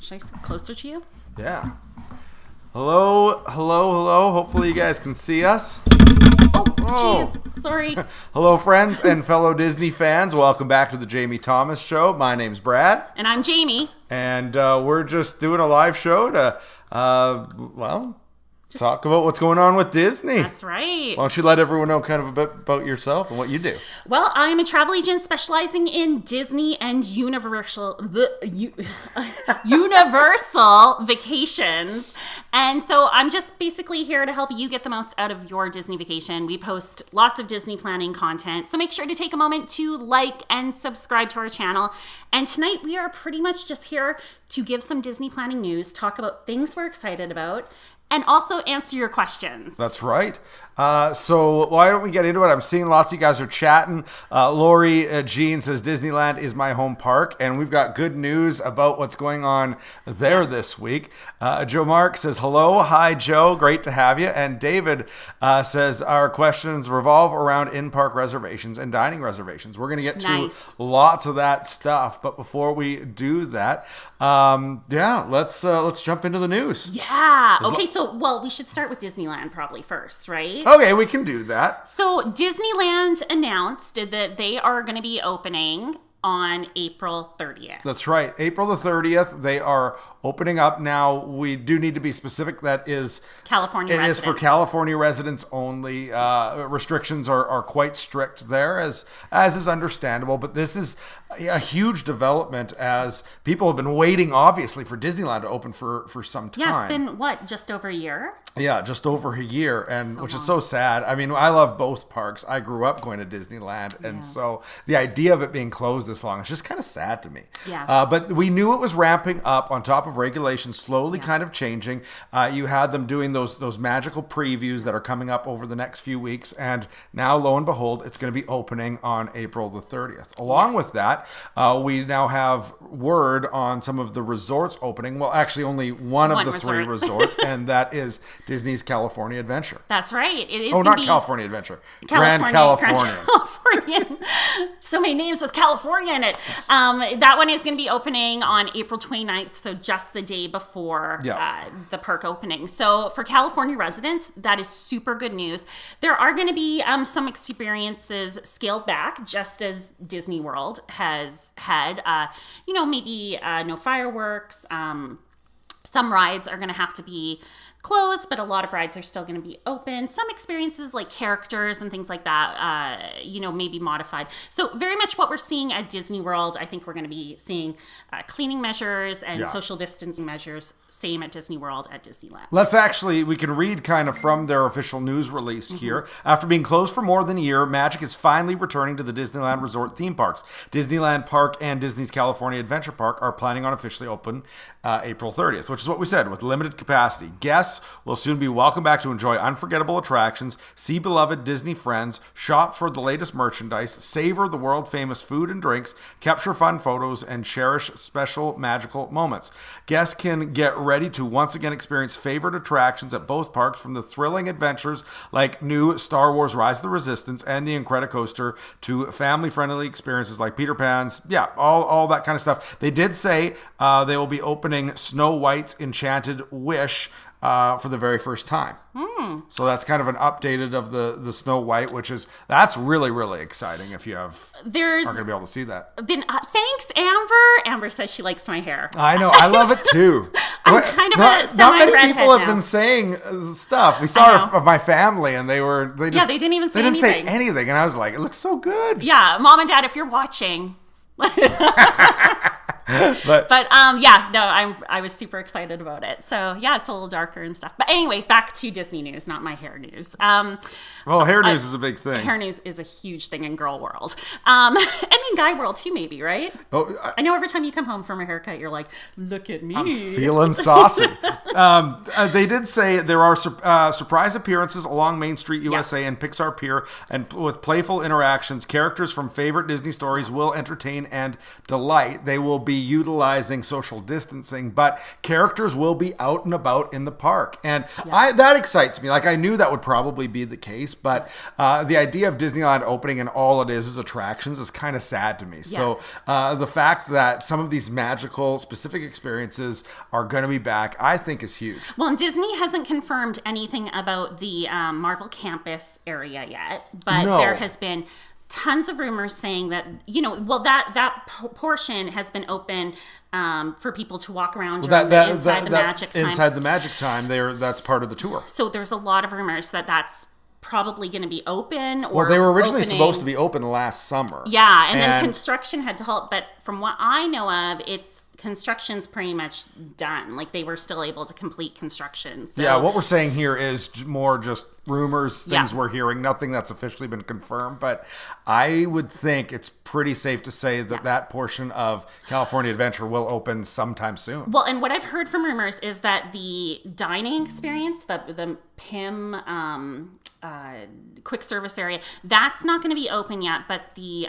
Should I sit closer to you? Yeah. Hello. Hopefully you guys can see us. Oh, jeez. Sorry. Hello, friends and fellow Disney fans. Welcome back to the Jamie Thomas Show. My name's Brad. And I'm Jamie. And we're just doing a live show to, talk about what's going on with Disney. That's right. Why don't you let everyone know kind of a bit about yourself and what you do? Well, I'm a travel agent specializing in Disney and Universal vacations. And so I'm just basically here to help you get the most out of your Disney vacation. We post lots of Disney planning content. So make sure to take a moment to like and subscribe to our channel. And tonight we are pretty much just here to give some Disney planning news, talk about things we're excited about, and also answer your questions. That's right. So why don't we get into it? I'm seeing lots of you guys are chatting. Lori Jean says Disneyland is my home park, and we've got good news about what's going on there this week. Joe Mark says hello. Hi, Joe. Great to have you. And David says our questions revolve around in-park reservations and dining reservations. We're going to get to lots of that stuff, but before we do that, let's jump into the news. Yeah. Okay. So, we should start with Disneyland probably first, right? Okay, we can do that. So Disneyland announced that they are going to be opening on April 30th. That's right. April the 30th, they are opening up. Now, we do need to be specific. That is California residents. It is for California residents only. Restrictions are quite strict there, as is understandable. But this is a huge development, as people have been waiting, obviously, for Disneyland to open for some time. Yeah, it's been, just over a year? Yeah, just over a year, and which is so sad. I mean, I love both parks. I grew up going to Disneyland, and so the idea of it being closed this long is just kind of sad to me. Yeah. But we knew it was ramping up on top of regulations, slowly kind of changing. You had them doing those magical previews that are coming up over the next few weeks, and now, lo and behold, it's going to be opening on April the 30th. Along with that, we now have word on some of the resorts opening. Well, actually, only one of the three resorts, and that is Disney's California Adventure. That's right. It is. Oh, not California Adventure. Grand California. So many names with California in it. That one is going to be opening on April 29th, so just the day before the park opening. So for California residents, that is super good news. There are going to be some experiences scaled back, just as Disney World has had. Maybe no fireworks. Some rides are going to have to be closed, but a lot of rides are still going to be open. Some experiences like characters and things like that, may be modified. So very much what we're seeing at Disney World, I think we're going to be seeing cleaning measures and social distancing measures, same at Disney World, at Disneyland. We can read kind of from their official news release here. After being closed for more than a year, Magic is finally returning to the Disneyland Resort theme parks. Disneyland Park and Disney's California Adventure Park are planning on officially open April 30th, which is what we said, with limited capacity. Guests will soon be welcome back to enjoy unforgettable attractions, see beloved Disney friends, shop for the latest merchandise, savor the world-famous food and drinks, capture fun photos, and cherish special magical moments. Guests can get ready to once again experience favorite attractions at both parks, from the thrilling adventures like new Star Wars Rise of the Resistance and the Incredicoaster to family-friendly experiences like Peter Pan's, all that kind of stuff. They did say they will be opening Snow White's Enchanted Wish for the very first time. So that's kind of an updated of the Snow White, that's really, really exciting if you aren't going to be able to see that. Thanks, Amber. Amber says she likes my hair. I know. I love it too. I'm kind of a semi-redhead. Not many people have been saying stuff. We saw of my family, and they didn't even say anything. They didn't say anything, and I was like, it looks so good. Yeah, Mom and Dad, if you're watching. I was super excited about it. So it's a little darker and stuff. But anyway, back to Disney news, not my hair news. Hair news is a big thing. Hair news is a huge thing in girl world. And in guy world too, maybe, right? I know every time you come home from a haircut, you're like, look at me. I'm feeling saucy. They did say there are surprise appearances along Main Street USA and Pixar Pier, and with playful interactions, characters from favorite Disney stories will entertain and delight. They will be utilizing social distancing, but characters will be out and about in the park. And that excites me. Like, I knew that would probably be the case, but the idea of Disneyland opening and all it is attractions is kind of sad to me. So the fact that some of these magical specific experiences are going to be back, I think is huge. Well, and Disney hasn't confirmed anything about the Marvel Campus area yet, but there has been tons of rumors saying that, that portion has been open for people to walk around during inside the Magic time. Inside the Magic time, that's part of the tour. So there's a lot of rumors that that's probably going to be open. Well, they were originally supposed to be open last summer. Yeah, and then construction had to halt. But from what I know of, construction's pretty much done. Like, they were still able to complete construction. So. Yeah, what we're saying here is more just rumors, things we're hearing, nothing that's officially been confirmed. But I would think it's pretty safe to say that that portion of California Adventure will open sometime soon. Well, and what I've heard from rumors is that the dining experience, the PIM quick service area, that's not going to be open yet, but the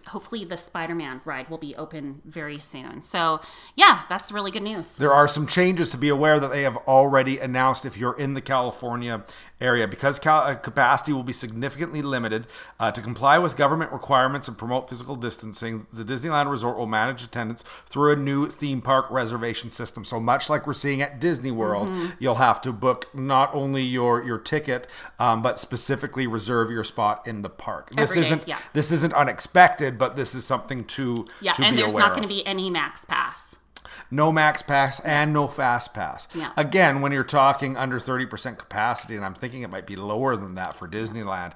hopefully the Spider-Man ride will be open very soon. So yeah, that's really good news. There are some changes to be aware that they have already announced if you're in the California area. Because capacity will be significantly limited, to comply with government requirements and promote physical distancing, the Disneyland Resort will manage attendance through a new theme park reservation system. So much like we're seeing at Disney World, you'll have to book not only your ticket, but specifically reserve your spot in the park. This isn't unexpected, but this is something to be aware of. And there's not going to be any Max Pass. No Max Pass and no Fast Pass. Yeah. Again, when you're talking under 30% capacity, and I'm thinking it might be lower than that for Disneyland,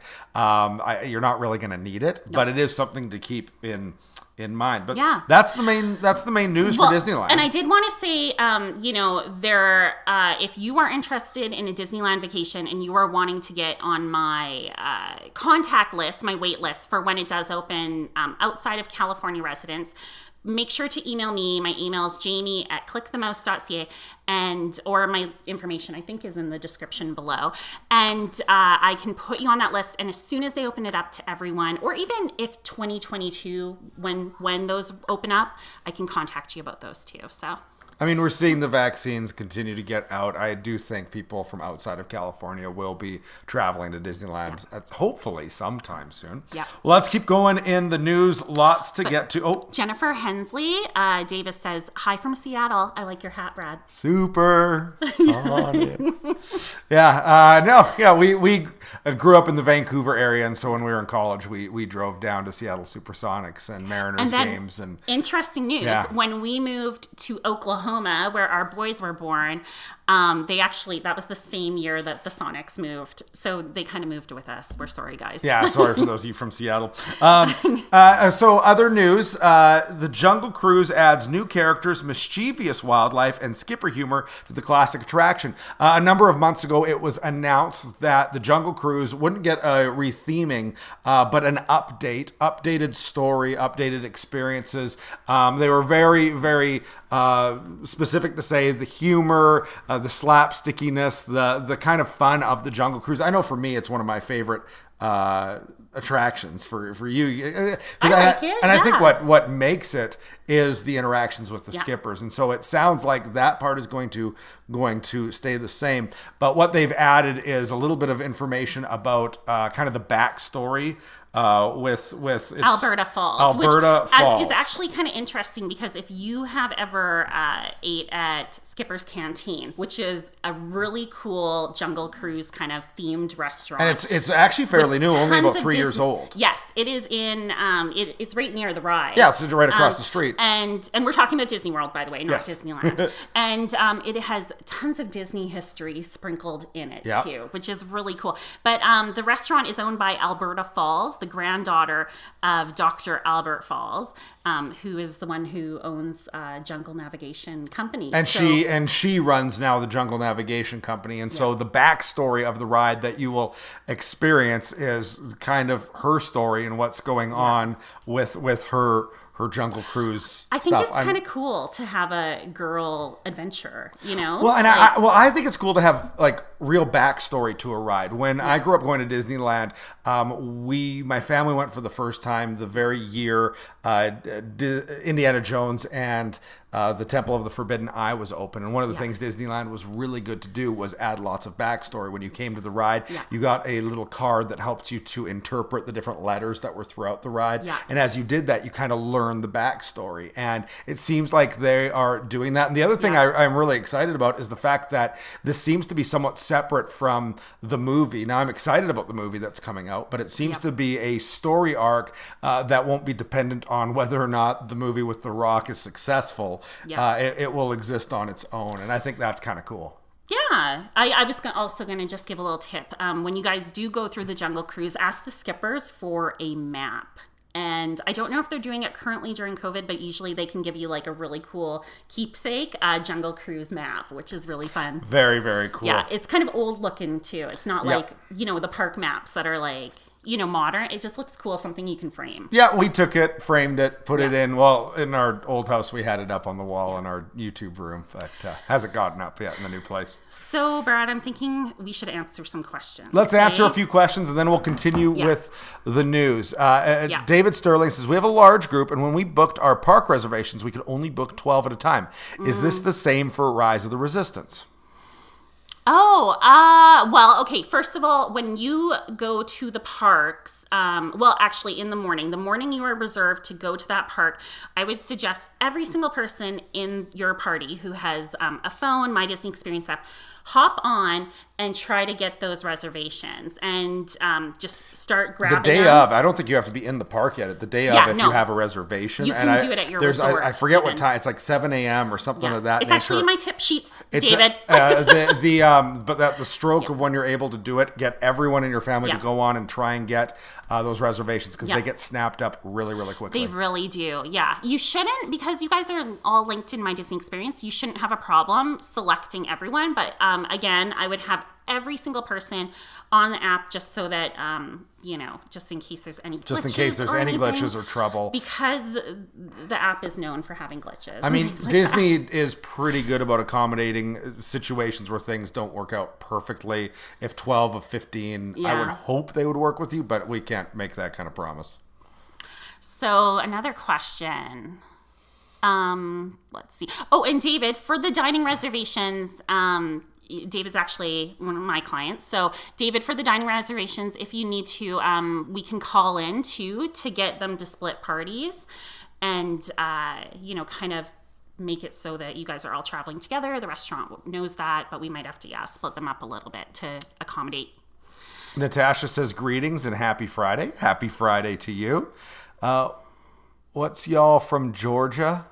you're not really going to need it, but it is something to keep in mind. But that's the main news for Disneyland. And I did want to say, if you are interested in a Disneyland vacation and you are wanting to get on my contact list, my wait list for when it does open outside of California residents, make sure to email me. My email is jamie@clickthemouse.ca, or my information I think is in the description below. And I can put you on that list. And as soon as they open it up to everyone, or even if 2022, when those open up, I can contact you about those too. So. I mean, we're seeing the vaccines continue to get out. I do think people from outside of California will be traveling to Disneyland, hopefully sometime soon. Yeah. Well, let's keep going in the news. Lots to get to. Oh, Jennifer Hensley Davis says, "Hi from Seattle. I like your hat, Brad." Super. We grew up in the Vancouver area, and so when we were in college, we drove down to Seattle Supersonics and Mariners games. And interesting news: when we moved to Oklahoma, where our boys were born, that was the same year that the Sonics moved. So they kind of moved with us. We're sorry, guys. Yeah, sorry for those of you from Seattle. So other news, the Jungle Cruise adds new characters, mischievous wildlife, and skipper humor to the classic attraction. A number of months ago, it was announced that the Jungle Cruise wouldn't get a retheming, but an updated story, updated experiences. They were very, very specific to say the humor, the slapstickiness, the kind of fun of the Jungle Cruise. I know for me, it's one of my favorite attractions for you. I like it. And I think what makes it is the interactions with the skippers. And so it sounds like that part is going to stay the same. But what they've added is a little bit of information about kind of the backstory with Alberta Falls. Falls. Is actually kind of interesting because if you have ever ate at Skipper's Canteen, which is a really cool Jungle Cruise kind of themed restaurant. And it's actually fairly new, only about 3 years old. Yes, it is in, it's right near the ride. Yeah, it's right across the street. And we're talking about Disney World, by the way, not Disneyland. And it has tons of Disney history sprinkled in it too, which is really cool. But the restaurant is owned by Alberta Falls, the granddaughter of Dr. Albert Falls, who is the one who owns Jungle Navigation Company. And she runs now the Jungle Navigation Company. And so the backstory of the ride that you will experience is kind of her story and what's going on with her her Jungle Cruise I think stuff. it's kind of cool to have a girl adventure, you know? Well, and I think it's cool to have like real backstory to a ride. When I grew up going to Disneyland, my family went for the first time the very year Indiana Jones and the Temple of the Forbidden Eye was open. And one of the things Disneyland was really good to do was add lots of backstory. When you came to the ride, you got a little card that helped you to interpret the different letters that were throughout the ride. Yeah. And as you did that, you kind of learned the backstory. And it seems like they are doing that. And the other thing I'm really excited about is the fact that this seems to be somewhat separate from the movie. Now, I'm excited about the movie that's coming out, but it seems to be a story arc that won't be dependent on whether or not the movie with The Rock is successful. Yeah. It will exist on its own, and I think that's kind of cool. Yeah. I was also going to just give a little tip. When you guys do go through the Jungle Cruise, ask the skippers for a map. And I don't know if they're doing it currently during COVID, but usually they can give you like a really cool keepsake Jungle Cruise map, which is really fun. Very, very cool. Yeah, it's kind of old looking too. It's not like, the park maps that are like, modern. It just looks cool, something you can frame. Yeah, we took it, framed it, put it in. Well, in our old house, we had it up on the wall in our YouTube room, but hasn't gotten up yet in the new place. So, Brad, I'm thinking we should answer some questions. Let's answer a few questions, and then we'll continue with the news. David Sterling says, we have a large group, and when we booked our park reservations, we could only book 12 at a time. Is this the same for Rise of the Resistance? Well, okay. First of all, when you go to the parks, actually in the morning you are reserved to go to that park, I would suggest every single person in your party who has a phone, My Disney Experience app, hop on and try to get those reservations and just start grabbing the day them. of. I don't think you have to be in the park yet. At the day of, if you have a reservation. You can do it at your resort. I forget what time. It's like 7 a.m. or something of that It's nature. actually in my tip sheets, David. The stroke of when you're able to do it, get everyone in your family to go on and try and get those reservations because they get snapped up really, really quickly. They really do. Yeah. You shouldn't, because you guys are all linked in My Disney Experience, you shouldn't have a problem selecting everyone. But again, I would have every single person on the app just so that, just in case there's any glitches. Just in case there's any glitches or trouble. Because the app is known for having glitches. I mean, Disney is pretty good about accommodating situations where things don't work out perfectly. If 12 of 15, I would hope they would work with you, but we can't make that kind of promise. So another question. Let's see. Oh, and David, for the dining reservations, David's actually one of my clients. So David, for the dining reservations, if you need to, we can call in to get them to split parties and, kind of make it so that you guys are all traveling together. The restaurant knows that, but we might have to, split them up a little bit to accommodate. Natasha says, greetings and happy Friday. Happy Friday to you. What's y'all from Georgia?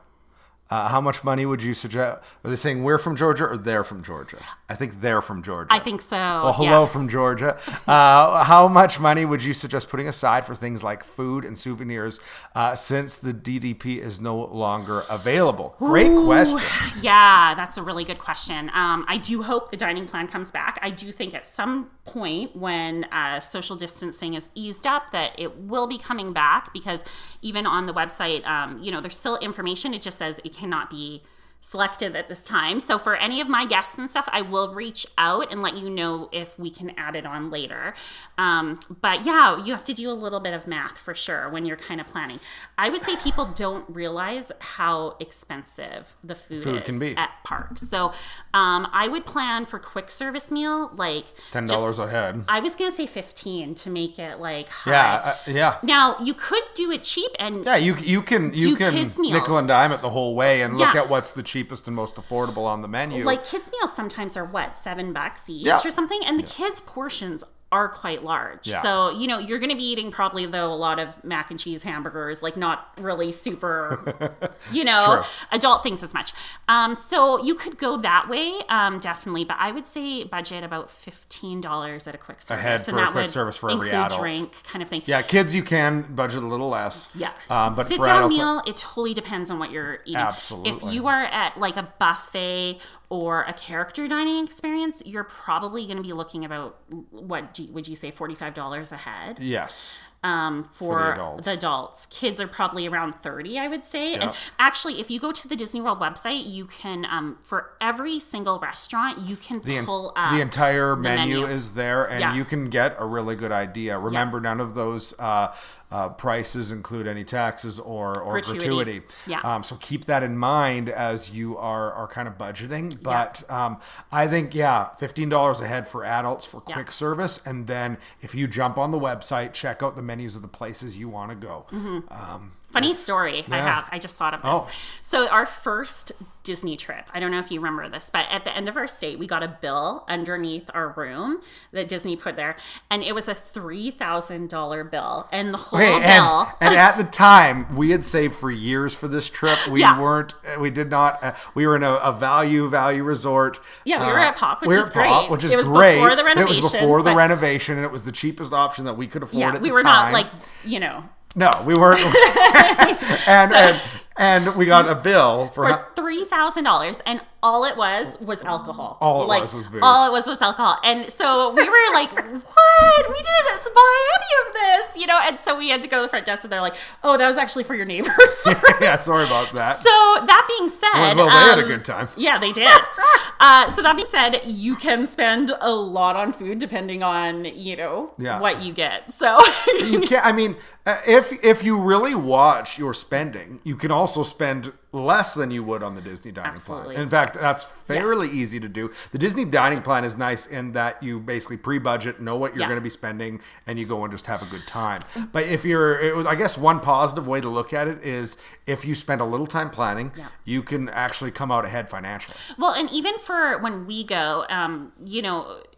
How much money would you suggest? Are they saying we're from Georgia or they're from Georgia? I think they're from Georgia. I think so. Well, hello from Georgia. How much money would you suggest putting aside for things like food and souvenirs since the DDP is no longer available? Great question. Yeah, that's a really good question. I do hope the dining plan comes back. I do think at some point when social distancing is eased up that it will be coming back, because even on the website, there's still information. It just says it cannot be selected at this time. So for any of my guests and stuff, I will reach out and let you know if we can add it on later. But yeah, you have to do a little bit of math for sure when you're kind of planning. I would say people don't realize how expensive the food can be at parks. So I would plan for quick service meal, like $10 a head. I was going to say 15 to make it like high. Yeah. Now you could do it cheap and you can kids meals. Nickel and dime it the whole way and look at what's the cheapest and most affordable on the menu. Like kids meals sometimes are $7 each or something, and the kids portions are quite large. Yeah. So, you're going to be eating probably, though, a lot of mac and cheese hamburgers, like not really super, adult things as much. So you could go that way, definitely. But I would say budget about $15 at a quick service. Ahead for a quick service for every adult. Drink kind of thing. Yeah, kids, you can budget a little less. Yeah. But sit for down adults, meal, it totally depends on what you're eating. Absolutely. If you are at like a buffet or a character dining experience, you're probably going to be looking about, what would you say, $45 a head? Yes. for the adults. Kids are probably around 30, I would say. Yep. And actually, if you go to the Disney World website, you can, for every single restaurant, you can pull up the entire menu is there, and you can get a really good idea. Remember, none of those prices include any taxes or gratuity. Yeah. So keep that in mind as you are kind of budgeting. But I think, $15 a head for adults for quick service. And then if you jump on the website, check out the menus of the places you want to go. Mm-hmm. Funny story I just thought of this. Oh. So our first Disney trip, I don't know if you remember this, but at the end of our stay, we got a bill underneath our room that Disney put there, and it was a $3,000 bill. And the whole bill... And at the time, we had saved for years for this trip. We were in a value resort. Yeah, we were at POP, which is great. It was before the renovation. It was before the renovation, and it was the cheapest option that we could afford at the time. Yeah, we were not No, we weren't. and we got a bill for $3,000, and all it was alcohol. All it was booze. All it was alcohol. And so we were like, what? We didn't buy any of this, And so we had to go to the front desk, and they're like, oh, that was actually for your neighbors. Yeah, sorry about that. So that being said... Well, they had a good time. Yeah, they did. So that being said, you can spend a lot on food depending on, what you get. So... You can't, if you really watch your spending, you can also spend less than you would on the Disney dining plan. In fact, that's fairly easy to do. The Disney dining plan is nice in that you basically pre-budget, know what you're going to be spending, and you go and just have a good time. But I guess one positive way to look at it is if you spend a little time planning, you can actually come out ahead financially. Well, and even for when we go,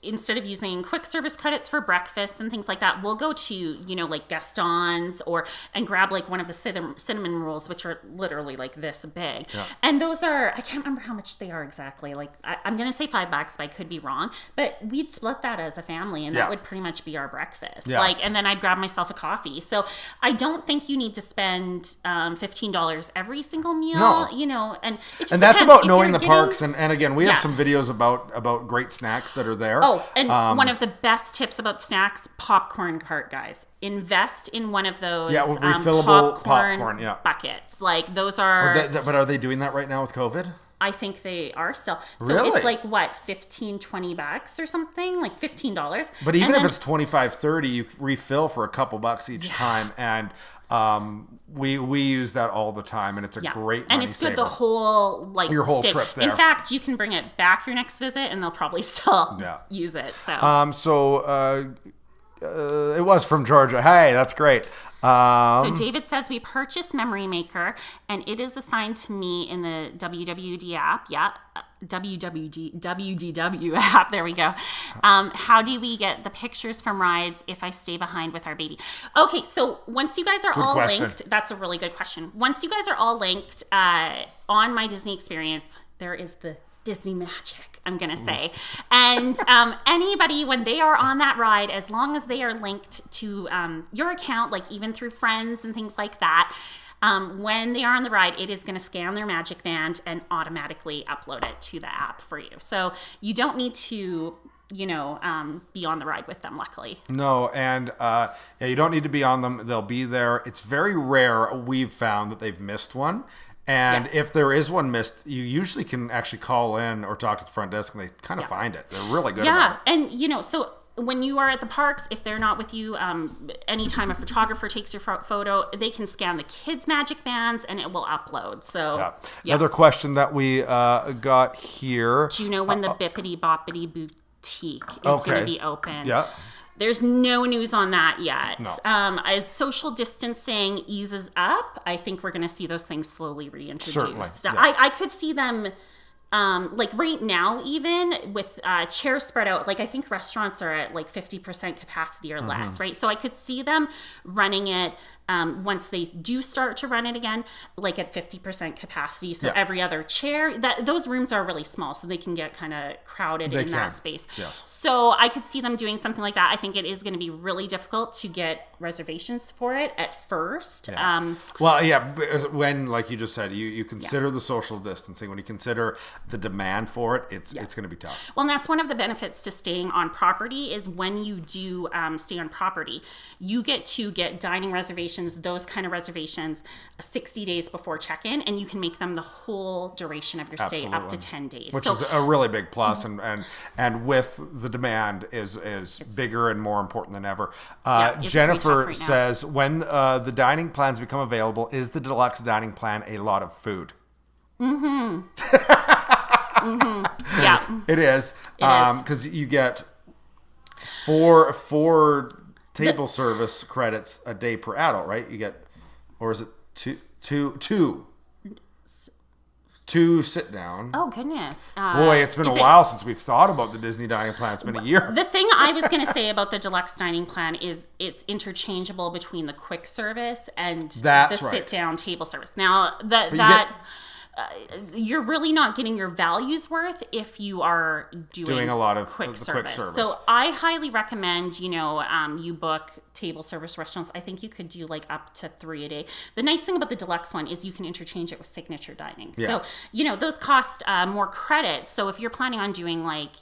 instead of using quick service credits for breakfast and things like that, we'll go to, like Gaston's and grab like one of the cinnamon rolls, which are literally like this big. Yeah. And those are, I can't remember how much they are exactly. Like I'm going to say $5, but I could be wrong, but we'd split that as a family, and that would pretty much be our breakfast. Yeah. And then I'd grab myself a coffee. So I don't think you need to spend $15 every single meal, and it just and that's about knowing the parks. And again, we have some videos about great snacks that are there. Oh, and one of the best tips about snacks, popcorn cart, guys. Invest in one of those refillable popcorn buckets. Like those are... But are they doing that right now with COVID? I think they are still. So really? It's like what, $15-$20 or something, like $15. But even if it's $25-$30, you refill for a couple bucks each time, and we use that all the time, and it's a great money and it's good the your whole trip there. In fact, you can bring it back your next visit, and they'll probably still use it. So it was from Georgia. Hey, that's great. So David says we purchased Memory Maker, and it is assigned to me in the WWD app. Yeah, WDW app. There we go. How do we get the pictures from rides if I stay behind with our baby? Okay, so once you guys are all linked, that's a really good question. Once you guys are all linked on My Disney Experience, there is the Disney magic, I'm going to say. And anybody, when they are on that ride, as long as they are linked to your account, like even through friends and things like that, when they are on the ride, it is going to scan their Magic Band and automatically upload it to the app for you. So you don't need to be on the ride with them, luckily. No, and you don't need to be on them. They'll be there. It's very rare, we've found, that they've missed one. And if there is one missed, you usually can actually call in or talk to the front desk, and they kind of find it. They're really good about it. And, so when you are at the parks, if they're not with you, anytime a photographer takes your photo, they can scan the kids' Magic Bands, and it will upload. So, Another question that we got here. Do you know when the Bippity Boppity Boutique is going to be open? Yeah. There's no news on that yet. No. As social distancing eases up, I think we're going to see those things slowly reintroduced. Certainly. I could see them, like right now, even with chairs spread out. Like I think restaurants are at like 50% capacity or less, right? So I could see them running it once they do start to run it again, like at 50% capacity. So every other chair, those rooms are really small, so they can get kind of crowded in that space. Yes. So I could see them doing something like that. I think it is going to be really difficult to get reservations for it at first. When, like you just said, you consider the social distancing, when you consider the demand for it, it's going to be tough. Well, and that's one of the benefits to staying on property is when you do stay on property, you get to get dining reservations, those kind of reservations 60 days before check-in, and you can make them the whole duration of your stay up to 10 days. Which is a really big plus, and with the demand is bigger and more important than ever. Jennifer right says, when the dining plans become available, is the deluxe dining plan a lot of food? Mm-hmm. Mm-hmm. Yeah. It is. Because you get four table service credits a day per adult, right? You get, or is it two sit down? Oh, goodness. Boy, it's been a while since we've thought about the Disney dining plan. It's been a year. The thing I was going to say about the deluxe dining plan is it's interchangeable between the quick service and sit down table service. Now, you're really not getting your value's worth if you are doing a lot of quick service. So I highly recommend, you book table service restaurants. I think you could do like up to 3 a day. The nice thing about the deluxe one is you can interchange it with signature dining. Yeah. So, those cost more credits. So if you're planning on doing like,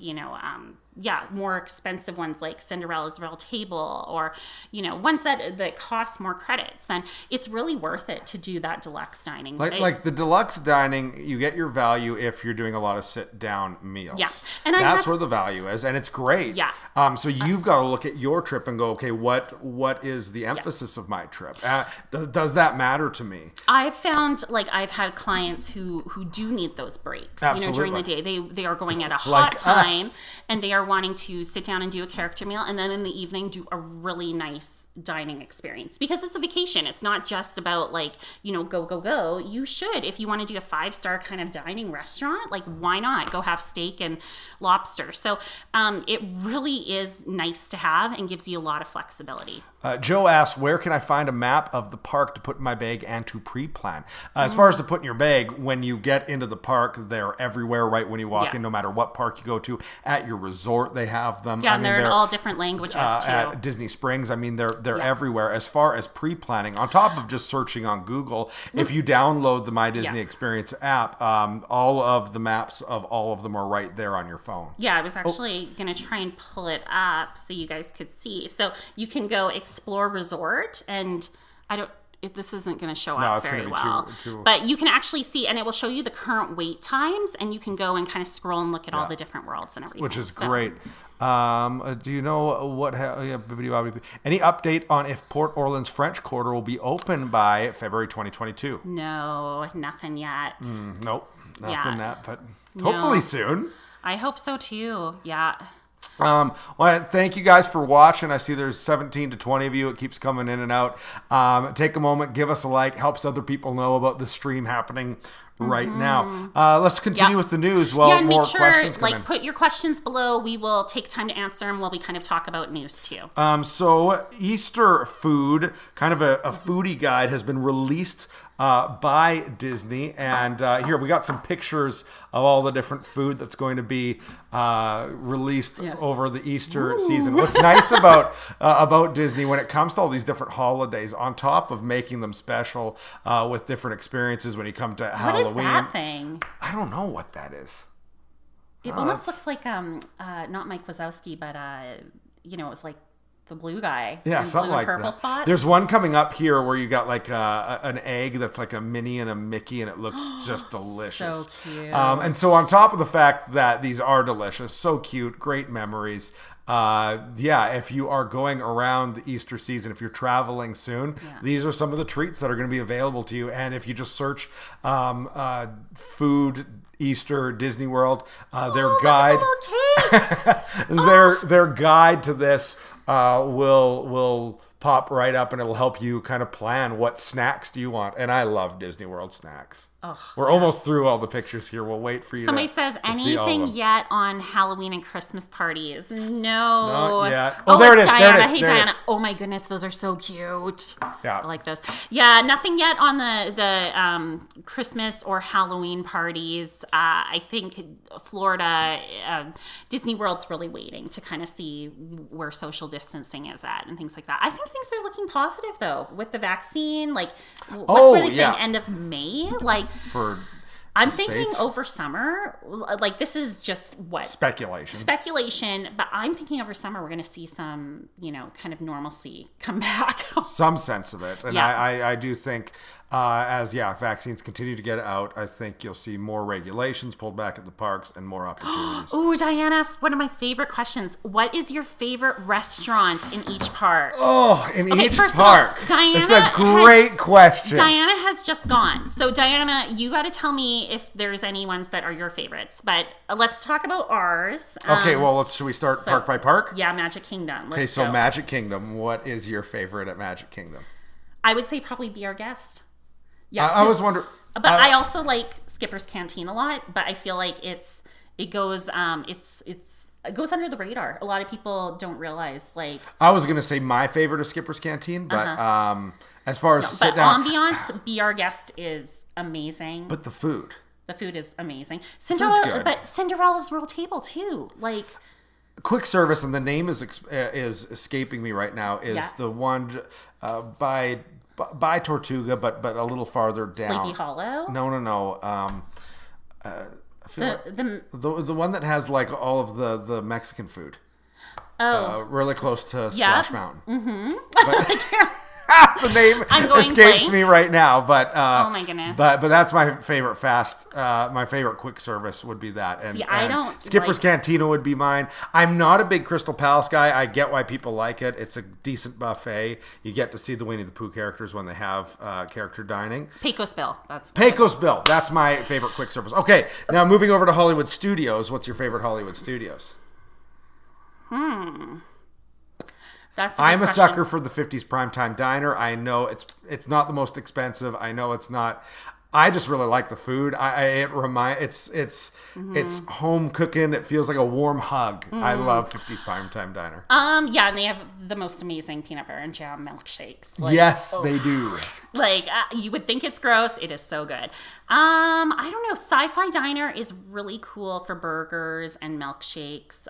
more expensive ones like Cinderella's Royal Table or, ones that cost more credits, then it's really worth it to do that deluxe dining. Like the deluxe dining, you get your value if you're doing a lot of sit-down meals. Yeah. And that's where the value is, and it's great. Yeah. So you've got to look at your trip and go, okay, what is the emphasis of my trip? Does that matter to me? I've found, I've had clients who do need those breaks. Absolutely. During the day. They are going at a hot time, and they are wanting to sit down and do a character meal, and then in the evening do a really nice dining experience, because it's a vacation. It's not just about go. You should, if you want to do a 5-star kind of dining restaurant, why not go have steak and lobster? So it really is nice to have and gives you a lot of flexibility. Joe asks, where can I find a map of the park to put in my bag and to pre-plan? As far as to put in your bag, when you get into the park, they're everywhere right when you walk in, no matter what park you go to. At your resort, they have them. Yeah, and they're in all different languages, too. At Disney Springs, they're everywhere. As far as pre-planning, on top of just searching on Google, if you download the My Disney Experience app, all of the maps of all of them are right there on your phone. Yeah, I was actually going to try and pull it up so you guys could see. So you can go Explore Resort, and this isn't going to show up very well, but you can actually see, and it will show you the current wait times, and you can go and kind of scroll and look at all the different worlds and everything. Which is great. Do you know any update on if Port Orleans French Quarter will be open by February 2022? No, nothing yet. Nope, nothing yet, but hopefully soon. I hope so too. Yeah. Well, thank you guys for watching. I see there's 17 to 20 of you. It keeps coming in and out. Take a moment, give us a like, helps other people know about the stream happening right now. Let's continue with the news while and more make sure, questions come in. Put your questions below. We will take time to answer them while we kind of talk about news too. So Easter food, kind of a foodie guide, has been released by Disney, and here we got some pictures of all the different food that's going to be released over the Easter season. What's nice about Disney when it comes to all these different holidays, on top of making them special with different experiences when you come to Halloween. What is that thing? I don't know what that is. It almost looks like not Mike Wazowski, but it was like the blue guy. Yeah, something like purple that. Spot. There's one coming up here where you got like an egg that's like a Minnie and a Mickey, and it looks just delicious. So cute. And so on top of the fact that these are delicious, so cute, great memories. If you are going around the Easter season, if you're traveling soon, these are some of the treats that are going to be available to you. And if you just search food Easter Disney World, their guide, their guide to this will pop right up, and it'll help you kind of plan what snacks do you want. And I love Disney World snacks. We're almost through all the pictures here. We'll wait for you. Somebody says anything yet on Halloween and Christmas parties? No. Not yet. Oh, there it is. Diana. There it is. Hey, there Diana. It is. Oh my goodness, those are so cute. Yeah, I like those. Yeah, nothing yet on the Christmas or Halloween parties. I think Florida, Disney World's really waiting to kind of see where social distancing is at and things like that. I think things are looking positive though with the vaccine. What were they saying? End of May? I'm thinking over summer, like this is just what? Speculation, but I'm thinking over summer we're going to see some, kind of normalcy come back. Some sense of it. And I do think as vaccines continue to get out, I think you'll see more regulations pulled back at the parks and more opportunities. Ooh, Diane asked one of my favorite questions. What is your favorite restaurant in each park? Oh, each park. Diana, it's a great question. Diana has just gone. So Diana, you got to tell me if there's any ones that are your favorites. But let's talk about ours. Okay, should we start park by park? Yeah, Magic Kingdom. Let's go. Magic Kingdom. What is your favorite at Magic Kingdom? I would say probably Be Our Guest. Yeah, I was wondering. But I also like Skipper's Canteen a lot. But I feel like it goes under the radar. A lot of people don't realize. Like, I was gonna say my favorite is Skipper's Canteen, but as far as sit down, ambiance, Be Our Guest is amazing. But the food is amazing. Cinderella's Royal Table too. Like, quick service, and the name is escaping me right now. Is the one by Tortuga, but a little farther down. Sleepy Hollow? No. I feel the one that has like all of the Mexican food. Really close to Splash Mountain. Mm-hmm. But, the name escapes me right now, but oh my goodness! But that's my favorite my favorite quick service would be that. And, I don't. Skipper's Cantina would be mine. I'm not a big Crystal Palace guy. I get why people like it. It's a decent buffet. You get to see the Winnie the Pooh characters when they have character dining. Pecos Bill. That's my favorite quick service. Okay, now moving over to Hollywood Studios. What's your favorite Hollywood Studios? I'm a sucker for the 50s primetime diner. I know it's not the most expensive. I know it's not. I just really like the food. It's home cooking. It feels like a warm hug. I love 50s primetime diner. Yeah, and they have the most amazing peanut butter and jam milkshakes. Yes, they do. Like, you would think it's gross. It is so good. I don't know. Sci-Fi Diner is really cool for burgers and milkshakes.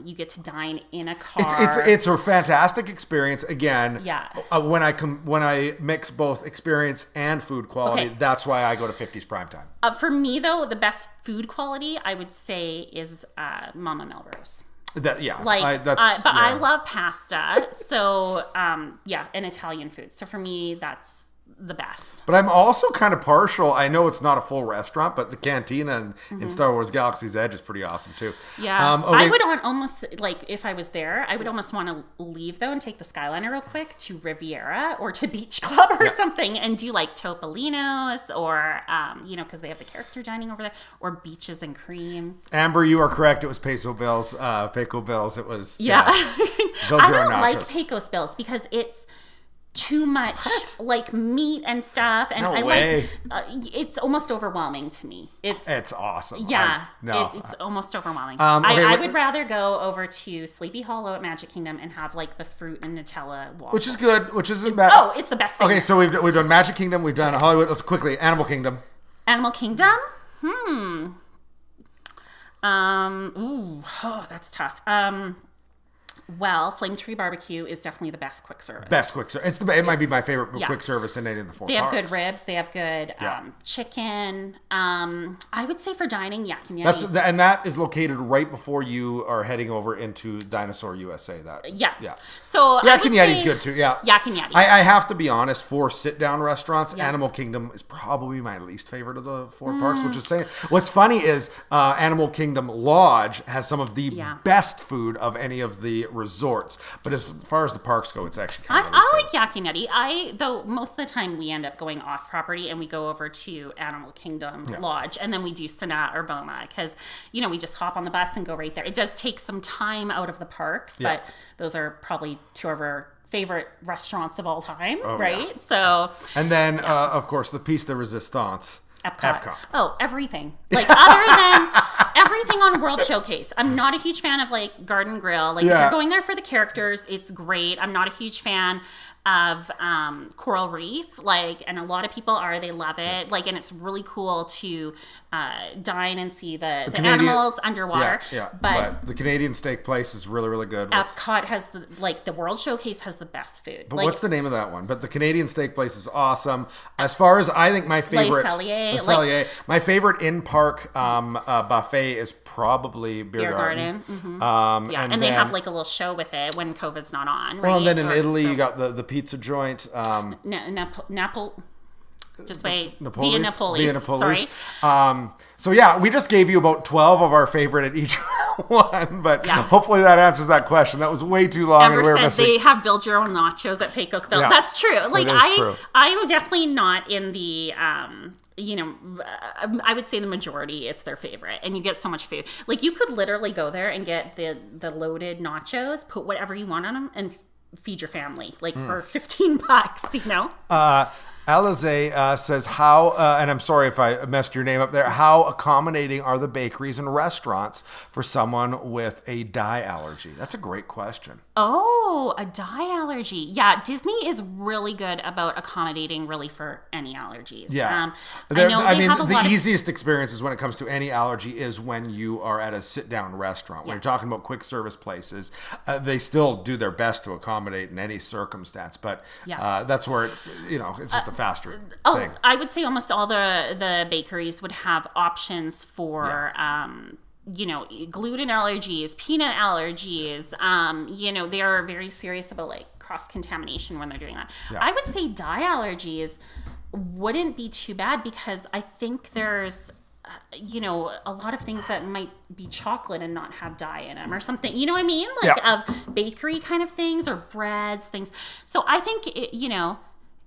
You get to dine in a car. It's a fantastic experience. Again, yeah. When I mix both experience and food quality, that's why I go to 50s primetime. For me, though, the best food quality I would say is Mama Melrose. I love pasta. So and Italian food. So for me, that's the best. But I'm also kind of partial. I know it's not a full restaurant, but the cantina in Star Wars Galaxy's Edge is pretty awesome too. Yeah. I would almost, like, if I was there, I would almost want to leave though and take the Skyliner real quick to Riviera or to Beach Club or something and do like Topolino's or, because they have the character dining over there, or Beaches and Cream. Amber, you are correct. It was Peso Bills. Peco Bills. It was. Yeah. I don't like Pecos Bills because it's too much like meat and stuff, and it's almost overwhelming to me. It's awesome. Yeah, it's almost overwhelming. I would rather go over to Sleepy Hollow at Magic Kingdom and have like the fruit and Nutella waffle, which is good. Which isn't bad. Oh, it's the best thing. Okay, so we've done Magic Kingdom, we've done Hollywood. Let's quickly Animal Kingdom. Animal Kingdom. That's tough. Well, Flame Tree Barbecue is definitely the best quick service. It might be my favorite quick service in any of the four parks. They have good ribs. They have good chicken. I would say for dining, Yak and Yeti. And that is located right before you are heading over into Dinosaur USA. Yeah. So Yak and Yeti's good too. Yeah. Yak and Yeti. I have to be honest. For sit-down restaurants, Animal Kingdom is probably my least favorite of the four parks. Which is saying. What's funny is Animal Kingdom Lodge has some of the best food of any of the resorts, but as far as the parks go, it's actually kind of I like Yak and Yeti. Though most of the time we end up going off property and we go over to Animal Kingdom Lodge, and then we do Sanaa or Boma because we just hop on the bus and go right there. It does take some time out of the parks, but those are probably two of our favorite restaurants of all time, right? So, and then of course the piece de resistance. EPCOT. Oh, everything. Like, other than everything on World Showcase. I'm not a huge fan of, like, Garden Grill. Like, if you're going there for the characters, it's great. I'm not a huge fan of coral reef, like, and a lot of people they love it, like, and it's really cool to dine and see the animals underwater. But the Canadian steak place is really, really good. EPCOT has the World Showcase has the best food. But what's the name of that one? But the Canadian steak place is awesome. As far as I think my favorite, Le Cellier, my favorite in-park buffet is probably Beer Garden. Mm-hmm. And they have like a little show with it when COVID's not on. Right? Well, and then in Italy, you got the pizza joint. Just wait. Via Napolis. Sorry. So yeah, we just gave you about 12 of our favorite at each one, but hopefully that answers that question. That was way too long. Amber said they have build your own nachos at Pecos Bill. Yeah, that's true. Like I'm definitely not in the I would say the majority, it's their favorite, and you get so much food. Like you could literally go there and get the loaded nachos, put whatever you want on them, and feed your family for $15, you know? Alize says, how, and I'm sorry if I messed your name up there, how accommodating are the bakeries and restaurants for someone with a dye allergy? That's a great question. Oh, a dye allergy. Yeah, Disney is really good about accommodating really for any allergies. Yeah. The easiest experiences when it comes to any allergy is when you are at a sit-down restaurant. When you're talking about quick service places, they still do their best to accommodate in any circumstance. But that's where, it's just a faster thing. I would say almost all the bakeries would have options for gluten allergies, peanut allergies. They are very serious about like cross-contamination when they're doing that. I would say dye allergies wouldn't be too bad because I think there's a lot of things that might be chocolate and not have dye in them or something, you know what I mean? Of bakery kind of things or breads, things. So I think,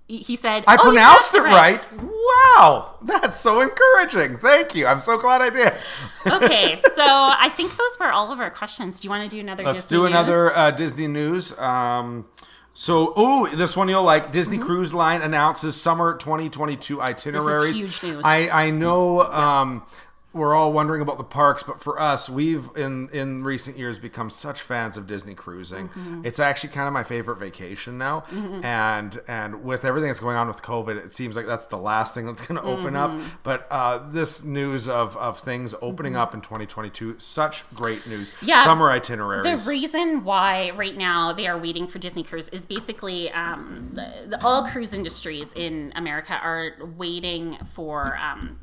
he said, I pronounced it right. Wow. That's so encouraging. Thank you. I'm so glad I did. Okay. So I think those were all of our questions. Do you want to do another Disney news? Let's do another Disney news. This one you'll like. Disney Cruise Line announces summer 2022 itineraries. This is huge news. I know we're all wondering about the parks, but for us, we've in recent years become such fans of Disney cruising. It's actually kind of my favorite vacation now. And with everything that's going on with COVID, it seems like that's the last thing that's going to open up. But this news of things opening up in 2022, such great news. Yeah, summer itineraries. The reason why right now they are waiting for Disney Cruise is basically all cruise industries in America are waiting for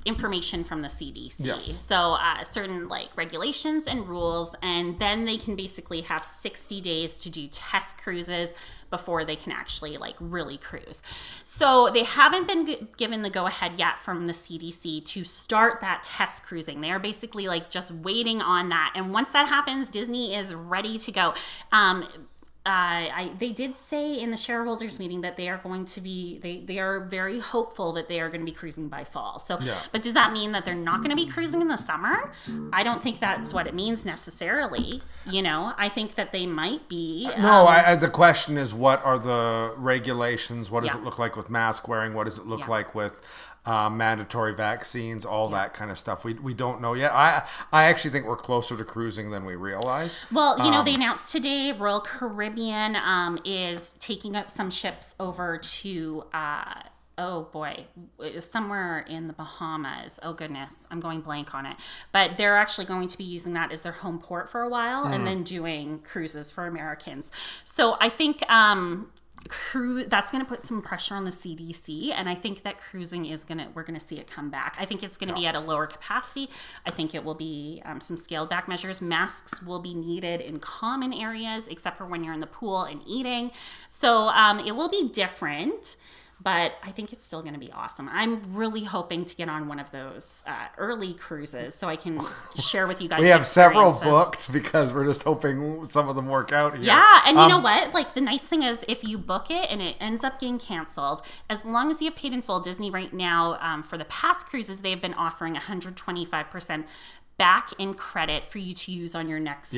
information from the CDC. Yes. So certain regulations and rules, and then they can basically have 60 days to do test cruises before they can actually really cruise. So they haven't been given the go-ahead yet from the CDC to start that test cruising. They are basically just waiting on that. And once that happens, Disney is ready to go. They did say in the shareholders meeting that they are going to be, they are very hopeful that they are going to be cruising by fall. So, but does that mean that they're not going to be cruising in the summer? I don't think that's what it means necessarily. I think that they might be. No, the question is, what are the regulations? What does it look like with mask wearing? What does it look like with mandatory vaccines, all that kind of stuff. We don't know yet. I actually think we're closer to cruising than we realize. Well, they announced today Royal Caribbean is taking up some ships over to somewhere in the Bahamas. Oh goodness, I'm going blank on it. But they're actually going to be using that as their home port for a while and then doing cruises for Americans. So I think that's going to put some pressure on the CDC, and I think that cruising we're going to see it come back. I think it's going to be at a lower capacity. I think it will be some scaled back measures. Masks will be needed in common areas, except for when you're in the pool and eating. So it will be different, but I think it's still going to be awesome. I'm really hoping to get on one of those early cruises so I can share with you guys. We have several booked because we're just hoping some of them work out here. Yeah, and you know what? The nice thing is if you book it and it ends up getting canceled, as long as you have paid in full, Disney right now, for the past cruises, they've been offering 125% back in credit for you to use on your next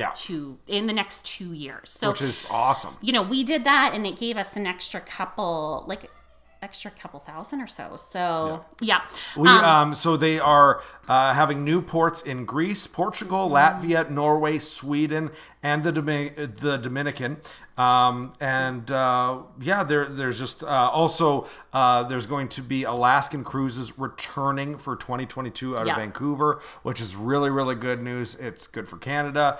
in the next 2 years. So, which is awesome. We did that and it gave us an extra couple thousand or so. So so they are having new ports in Greece, Portugal, Latvia, Norway, Sweden, and the Dominican. There's just also there's going to be Alaskan cruises returning for 2022 out of Vancouver, which is really, really good news. It's good for Canada.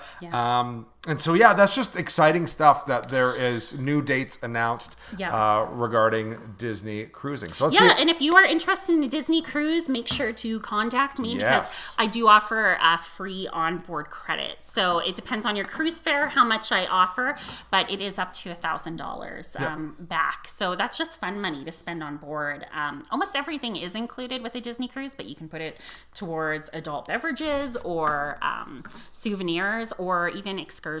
And so, that's just exciting stuff that there is new dates announced regarding Disney cruising. So let's see. And if you are interested in a Disney cruise, make sure to contact me because I do offer a free onboard credit. So it depends on your cruise fare, how much I offer, but it is up to $1,000 back. So that's just fun money to spend on board. Almost everything is included with a Disney cruise, but you can put it towards adult beverages or souvenirs or even excursions.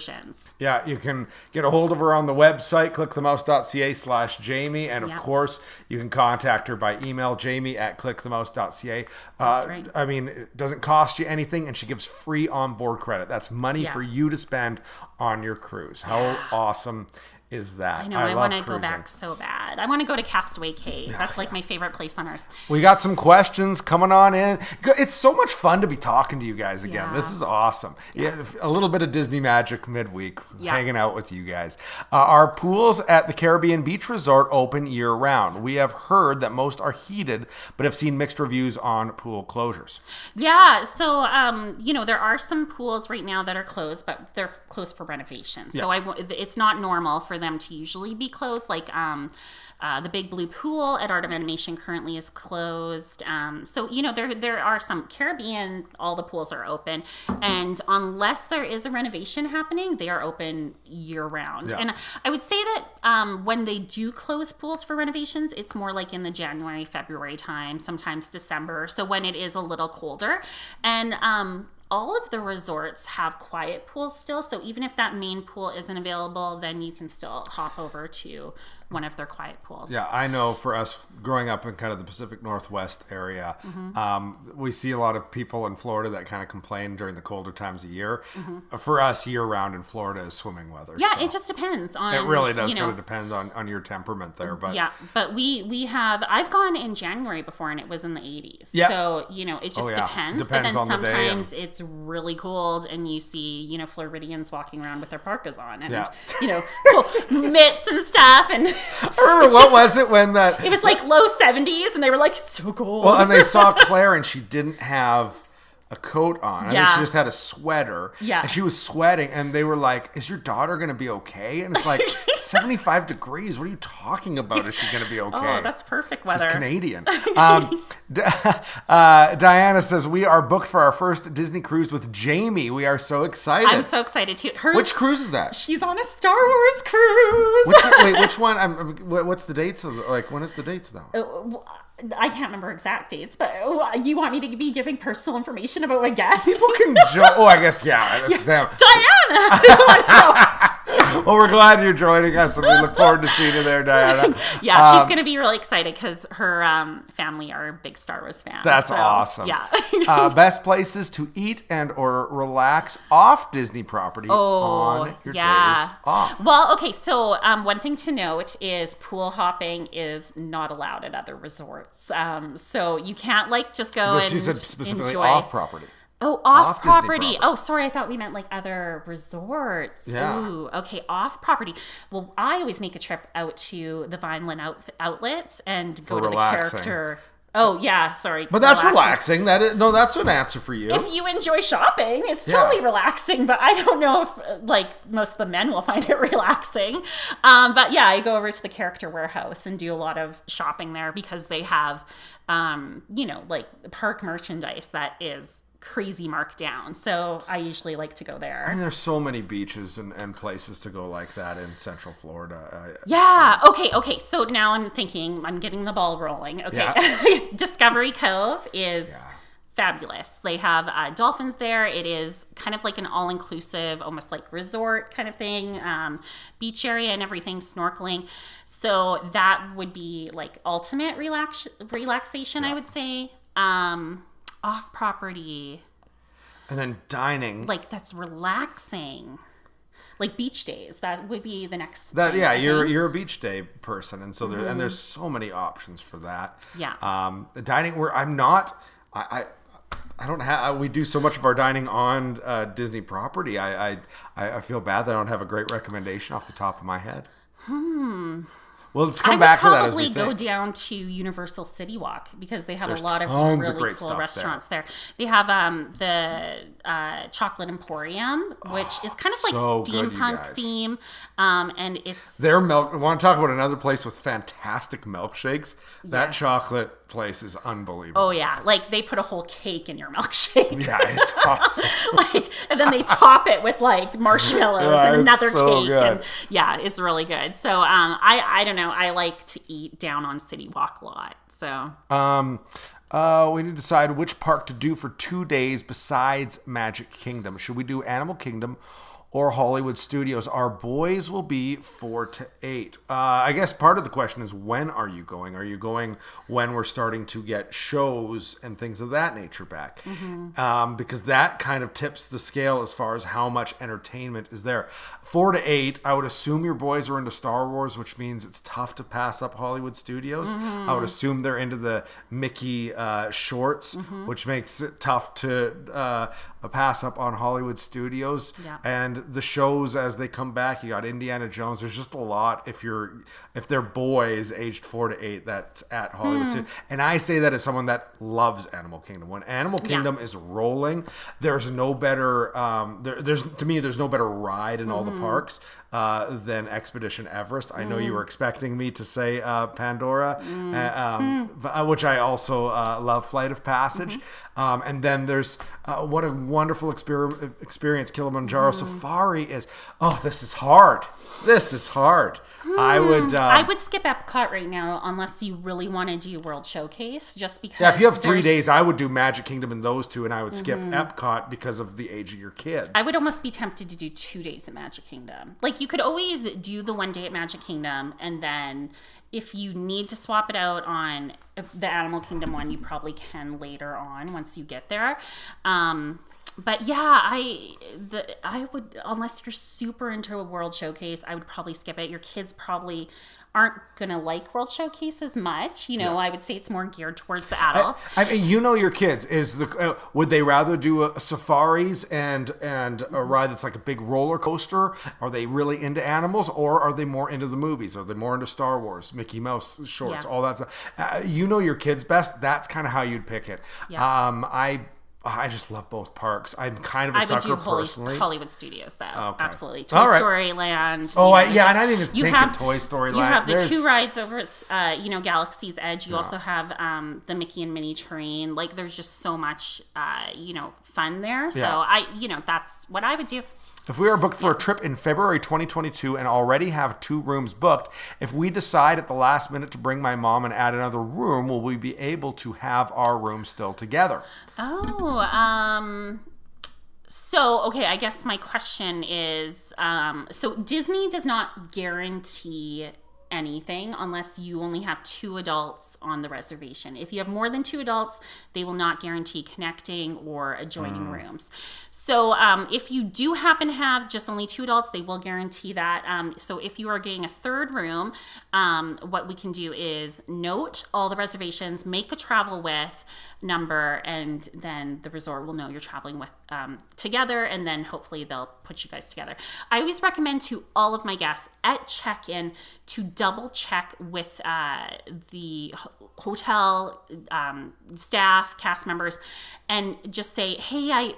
Yeah, you can get a hold of her on the website, clickthemouse.ca/Jamie. And of course, you can contact her by email, jamie@clickthemouse.ca. That's right. I mean, it doesn't cost you anything, and she gives free onboard credit. That's money for you to spend on your cruise. How awesome is that? I know. I want to go back so bad. I want to go to Castaway Cay. That's like my favorite place on earth. We got some questions coming on in. It's so much fun to be talking to you guys again. This is awesome. A little bit of Disney magic midweek, hanging out with you guys. Our pools at the Caribbean Beach Resort open year-round. We have heard that most are heated, but have seen mixed reviews on pool closures. Yeah. So, there are some pools right now that are closed, but they're closed for renovation. So it's not normal for them to usually be closed. Like the Big Blue Pool at Art of Animation currently is closed. There are some Caribbean, all the pools are open. And unless there is a renovation happening, they are open year round. Yeah. And I would say that when they do close pools for renovations, it's more like in the January, February time, sometimes December. So when it is a little colder. And all of the resorts have quiet pools still. So even if that main pool isn't available, then you can still hop over to one of their quiet pools. Yeah, I know for us growing up in kind of the Pacific Northwest area, we see a lot of people in Florida that kind of complain during the colder times of year. For us, year round in Florida is swimming weather. Yeah, so it just depends on. It really does kind of depend on your temperament there. But but we have. I've gone in January before and it was in the 80s. Yeah. So it just depends. But then sometimes it's really cold and you see Floridians walking around with their parkas on and mitts and stuff and. I remember was it when that... It was like low 70s and they were like, it's so cold. Well, and they saw Claire and she didn't have a coat on. I think she just had a sweater. Yeah. And she was sweating and they were like, is your daughter going to be okay? And it's like 75 degrees. What are you talking about? Is she going to be okay? Oh, that's perfect weather. She's Canadian. Diana says, we are booked for our first Disney cruise with Jamie. We are so excited. I'm so excited too. Which cruise is that? She's on a Star Wars cruise. Which one? What's the dates? When is the dates though? I can't remember exact dates, but you want me to be giving personal information about my guests? People can joke. Oh, I guess, that's them. Diana is the one Well, we're glad you're joining us, and we look forward to seeing you there, Diana. Yeah, she's going to be really excited because her family are big Star Wars fans. That's awesome. Yeah. Best places to eat and or relax off Disney property on your days off. Well, okay, so one thing to note is pool hopping is not allowed at other resorts. So you can't just go and she said specifically enjoy. Off property. Oh, off property. Oh, sorry. I thought we meant other resorts. Yeah. Ooh, okay. Off property. Well, I always make a trip out to the Vineland outlets and go to relaxing. The character. Oh, yeah. Sorry. But that's relaxing. That's an answer for you. If you enjoy shopping, it's totally relaxing. But I don't know if most of the men will find it relaxing. But yeah, I go over to the character warehouse and do a lot of shopping there because they have, park merchandise that is crazy marked down. So I usually like to go there. I mean, there's so many beaches and places to go like that in Central Florida. Okay. So now I'm getting the ball rolling. Okay. Yeah. Discovery Cove is fabulous. They have dolphins there. It is kind of like an all-inclusive, almost like resort kind of thing, beach area and everything, snorkeling. So that would be ultimate relaxation, I would say. Off property. And then dining. That's relaxing. Beach days. That would be the next thing. Yeah, you're a beach day person. And so there's so many options for that. Yeah. Dining where I'm not I don't have. We do so much of our dining on Disney property. I feel bad that I don't have a great recommendation off the top of my head. Well, let's come back to that. I would probably go down to Universal City Walk because they have There's a lot of tons really of great cool stuff restaurants there. They have the Chocolate Emporium, which is kind of like so good, you steampunk guys. theme, and it's Their milk. I want to talk about another place with fantastic milkshakes. That chocolate place is unbelievable. oh yeah, like they put a whole cake in your milkshake. Yeah, it's awesome. And then they top it with like marshmallows and another so cake. good. And yeah, it's really good. So I don't know. I like to eat down on City Walk a lot. So We need to decide which park to do for 2 days besides Magic Kingdom. Should we do Animal Kingdom or Hollywood Studios? Our boys will be 4 to 8. I guess part of the question is, when are you going? Are you going when we're starting to get shows and things of that nature back? Because that kind of tips the scale as far as how much entertainment is there. 4 to 8, I would assume your boys are into Star Wars, which means it's tough to pass up Hollywood Studios. I would assume they're into the Mickey shorts, which makes it tough to pass up on Hollywood Studios. Yeah. And the shows as they come back, you got Indiana Jones. There's just a lot if they're boys aged 4 to 8 that's at Hollywood Studios. And I say that as someone that loves Animal Kingdom. When Animal Kingdom is rolling, there's no better there's no better ride in all the parks than Expedition Everest. I know you were expecting me to say Pandora, which I also love Flight of Passage. And then there's what a wonderful experience Kilimanjaro Safari is. Oh, this is hard. I would skip Epcot right now unless you really want to do World Showcase, just because. Yeah, if you have 3 days, I would do Magic Kingdom in those two, and I would skip Epcot because of the age of your kids. I would almost be tempted to do 2 days at Magic Kingdom. Like, you could always do the 1 day at Magic Kingdom, and then if you need to swap it out on the Animal Kingdom one, you probably can later on once you get there. But yeah, I would, unless you're super into a World Showcase, I would probably skip it. Your kids probably aren't gonna like World Showcase as much. I would say it's more geared towards the adults. I mean, your kids would they rather do a safaris and a ride that's like a big roller coaster? Are they really into animals, or are they more into the movies? Are they more into Star Wars, Mickey Mouse shorts, all that stuff? Your kids best. That's kind of how you'd pick it. Yeah. I just love both parks. I'm kind of a sucker personally. Hollywood Studios, though. Okay. Absolutely. Toy Story Land. And I didn't even think of Toy Story Land. You have the 2 rides over, Galaxy's Edge. You also have the Mickey and Minnie train. Like, there's just so much, fun there. So that's what I would do. If we are booked for a trip in February 2022 and already have 2 rooms booked, if we decide at the last minute to bring my mom and add another room, will we be able to have our room still together? Okay, I guess my question is, so Disney does not guarantee anything unless you only have 2 adults on the reservation. If you have more than 2 adults, they will not guarantee connecting or adjoining rooms. So if you do happen to have just only 2 adults, they will guarantee that. So if you are getting a 3rd room, what we can do is note all the reservations, make a travel with number, and then the resort will know you're traveling with together, and then hopefully they'll put you guys together. I always recommend to all of my guests at check-in to double check with the hotel staff, cast members, and just say, hey, I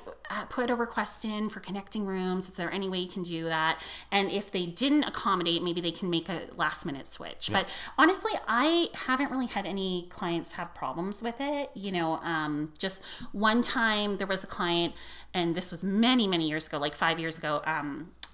put a request in for connecting rooms. Is there any way you can do that? And if they didn't accommodate, maybe they can make a last minute switch. Yeah. But honestly, I haven't really had any clients have problems with it. Just one time there was a client, and this was many, many years ago, like 5 years ago,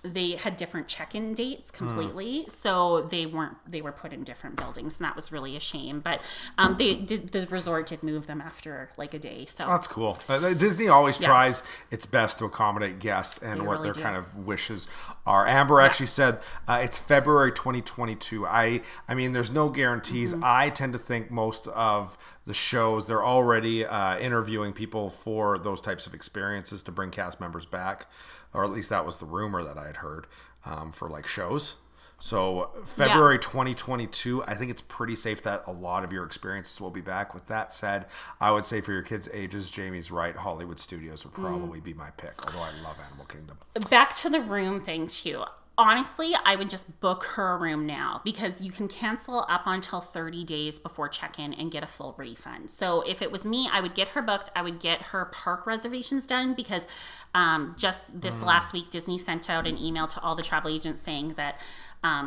they had different check-in dates completely. So they were put in different buildings, and that was really a shame. But the resort did move them after like a day. So that's cool. Disney always tries its best to accommodate guests and what their kind of wishes are. Amber actually said it's February 2022. I mean, there's no guarantees. I tend to think most of the shows, they're already interviewing people for those types of experiences to bring cast members back, or at least that was the rumor that I had heard for like shows. So February 2022, I think it's pretty safe that a lot of your experiences will be back. With that said, I would say for your kids' ages, Jamie's right. Hollywood Studios would probably be my pick, although I love Animal Kingdom. Back to the room thing too. Honestly, I would just book her a room now because you can cancel up until 30 days before check-in and get a full refund. So if it was me, I would get her booked. I would get her park reservations done because just this last week, Disney sent out an email to all the travel agents saying that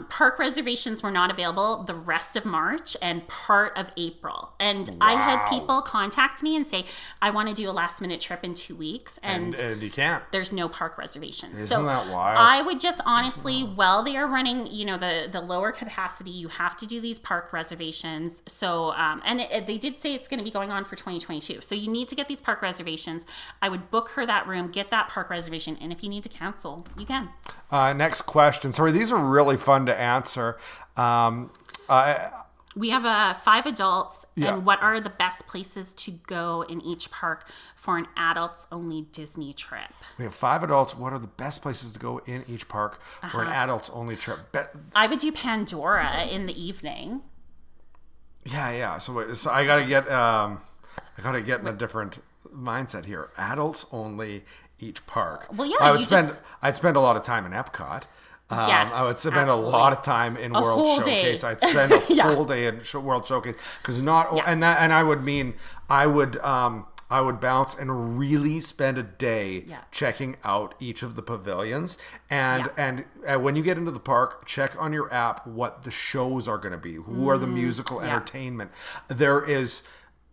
park reservations were not available the rest of March and part of April. And I had people contact me and say, I want to do a last minute trip in 2 weeks. And you can't. There's no park reservations. Isn't that wild? I would just honestly, while they are running, the lower capacity, you have to do these park reservations. So, they did say it's going to be going on for 2022. So you need to get these park reservations. I would book her that room, get that park reservation. And if you need to cancel, you can. Next question. Sorry, these are really fun to answer. We have 5 adults, and what are the best places to go in each park for an adults-only Disney trip? We have 5 adults. What are the best places to go in each park for an adults-only trip? I would do Pandora in the evening. Yeah. So I gotta get in a different mindset here. Adults only each park. Well, yeah. I'd spend a lot of time in EPCOT. Yes, I would spend a lot of time in World Showcase. I'd spend a whole day in World Showcase because I would bounce and really spend a day checking out each of the pavilions and when you get into the park, check on your app what the shows are going to be. Who are the musical entertainment?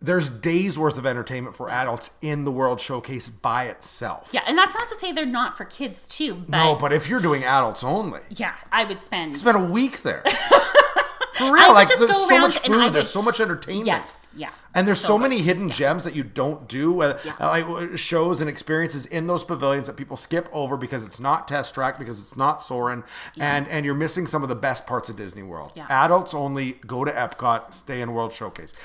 There's days worth of entertainment for adults in the World Showcase by itself. Yeah, and that's not to say they're not for kids too. But no, but if you're doing adults only. Yeah, I would spend a week there. For real, there's so much food, there's so much entertainment. Yes, yeah. And there's so many hidden gems that you don't do, like shows and experiences in those pavilions that people skip over because it's not Test Track, because it's not Soarin', and you're missing some of the best parts of Disney World. Yeah. Adults only, go to EPCOT, stay in World Showcase.